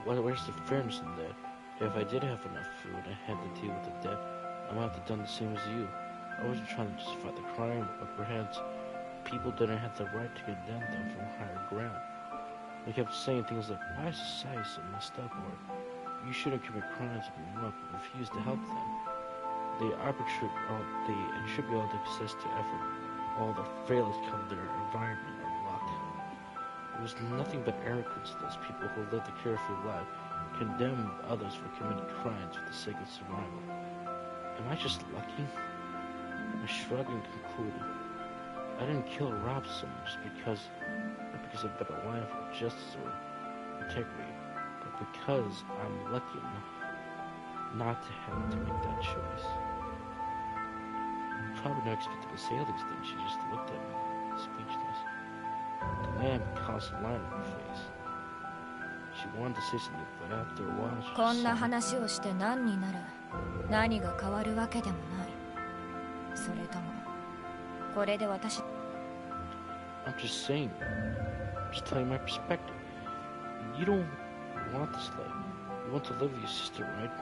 Where's the fairness in that? If I did have enough food and had to deal with the debt, I might have done the same as you. I wasn't trying to justify the crime, but perhaps people didn't have the right to condemn them from higher ground. They kept saying things like, why is society so messed up, or you shouldn't commit crimes if you want, but refuse to help them. They attribute all the success to effort. All the failures come to their environment or luck. It was nothing but arrogance to those people who lived a carefree life, condemn others for committing crimes for the sake of survival. Am I just lucky? I shrugged and concluded. I didn't kill or rob someone just because of better life or justice or integrity, but because I'm lucky enough not to have to make that choice. Probably not expected to say all these things. She just looked at me, speechless. The lamp caused a line on her face. She wanted to say something, but after a while she こんな just said, 話をして何になる？何が変わるわけでもない。それともこれで私 I'm just saying, I'm just telling my perspective. You don't want this life. You want to live with your sister, right?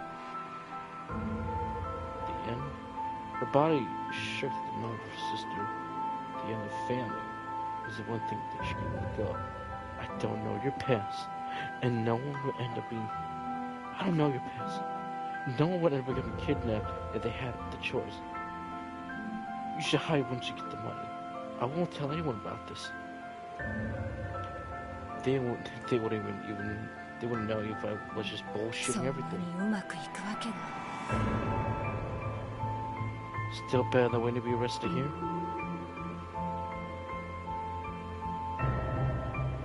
The end. Her body shook at the moment of her sister. The end of family is the one thing that she can let go. I don't know your past, and no one will end up being. I don't know your past. No one would end up getting kidnapped if they had the choice. You should hide once you get the money. I won't tell anyone about this. They wouldn't know if I was just そん bullshitting なに everything. うまくいくわけが Still better than waiting to be arrested here?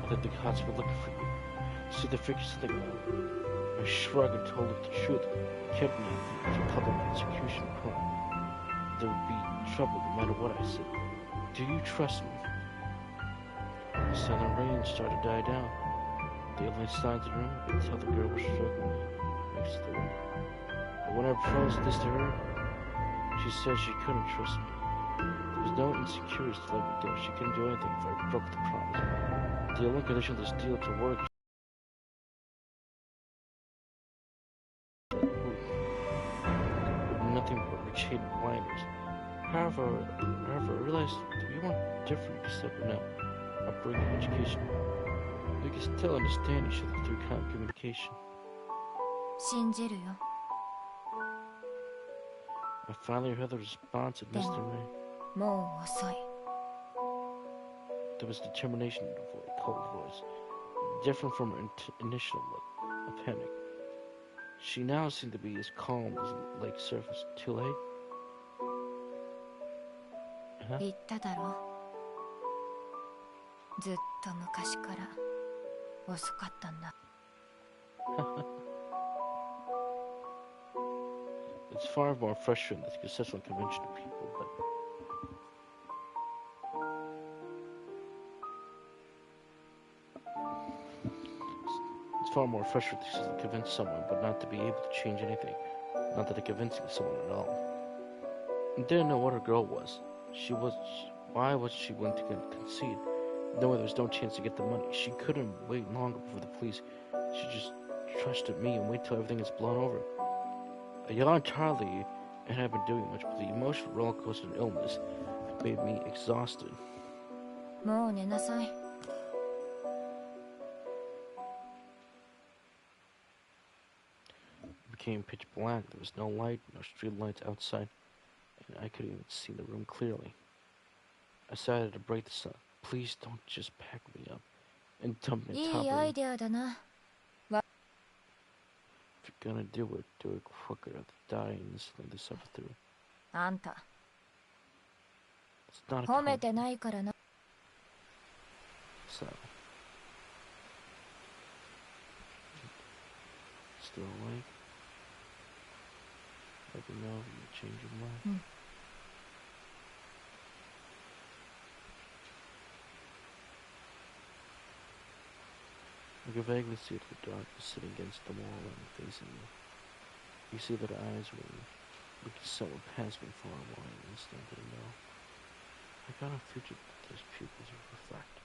I think the cops were looking for you. See the figures in the ground. I shrugged and told her the truth. Kept me from public execution crime. There would be trouble no matter what I said. Do you trust me? The southern rain started to die down. The only signs in the room could tell the girl was struggling next to the window. But when I proposed this to her, she said she couldn't trust me. There was no insecurity to let me go. She couldn't do anything if I broke the promise. The only condition of this deal to work nothing but retaining blinders. However, I realized that we weren't different except in our upbringing and education. We can still understand each other through communication. 信じるよ I finally heard the response of Mr. Ray. もう遅い There was determination in her cold voice, different from her initial look, a panic. She now seemed to be as calm as the lake surface. Too late? Huh? 言っただろずっと昔から遅かったんだ It's far more frustrating than the successful convention of people, but it's far more frustrating to convince someone, but not to be able to change anything. Not that they're convincing someone at all. and didn't know what her goal was. Why was she willing to concede? Knowing there was no chance to get the money, she couldn't wait longer for the police. She just trusted me and wait till everything is blown over. A young Charlie and had been doing much, but the emotional roller coaster of illness made me exhausted. もう寝なさい。 It became pitch black. There was no light, no street lights outside, and I couldn't even see the room clearly. I decided to break the silence. Please don't just pack me up and dump me on top of me. いいアイデアだな。 If you're gonna do it quicker. I'll die instantly to suffer through. あんた、 It's not a 褒め problem. てないからな。 So, still awake? Let me know if you change your mind. I can vaguely see the dark sitting against the wall and facing me. You see that her eyes were looking somewhere past me for a while, and instant I didn't know. I got a future that those pupils would reflect.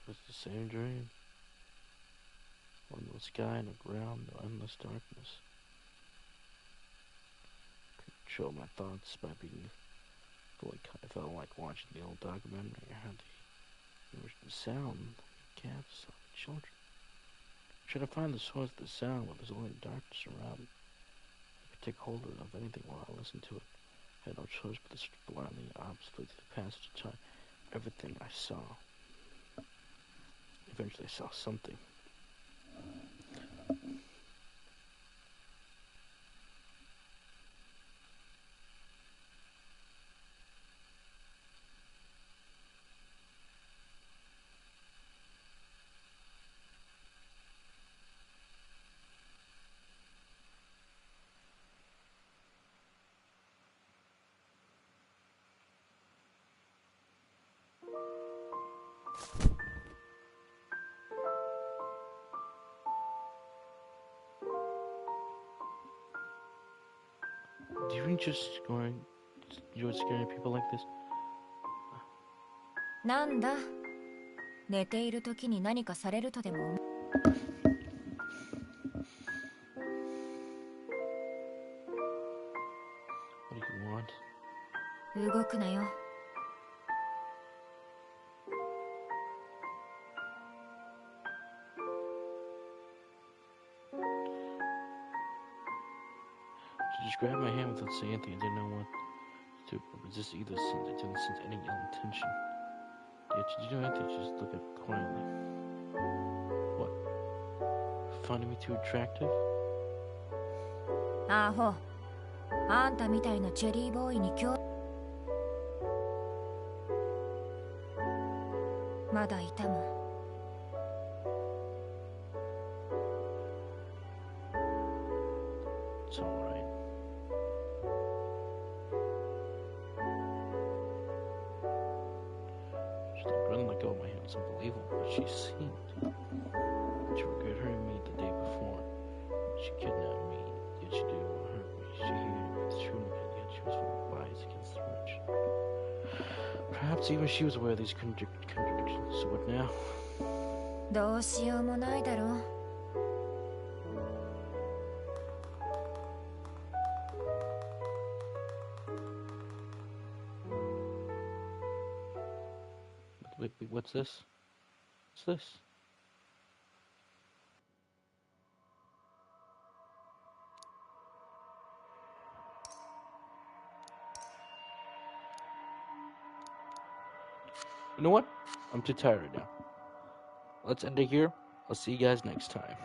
It was the same dream. One no sky, no ground, no endless darkness. Control my thoughts by being fully cut. I felt like watching the old documentary. I heard the sound, the cats, the children. Trying to find the source of the sound when there's only darkness around. I could take hold of anything while I listened to it. I had no choice but to blindly obstinate the passage of time. Everything I saw. Eventually I saw something. Do you just enjoy scaring people like this? なんだ、寝ている時に何かされるとでも思う。 What do you want? 動くなよ。 She just grabbed my hand without saying anything. I didn't know what to resist either since I didn't sense any ill intention. Yet she didn't do anything, she just looked at me quietly. What? Finding me too attractive? アホ、あんたみたいなチェリーボーイにまだいたもん。 It's alright. She couldn't let go of my hand. It's unbelievable, but she seemed to regret hurting me the day before. She kidnapped me, yet she didn't want to hurt me. She hated me with the truth again, yet she was full of lies against the rich. Perhaps even she was aware of these contradictions. So what now? どうしようもないだろう。 Wait, what's this? What's this? You know what? I'm too tired right now. Let's end it here. I'll see you guys next time.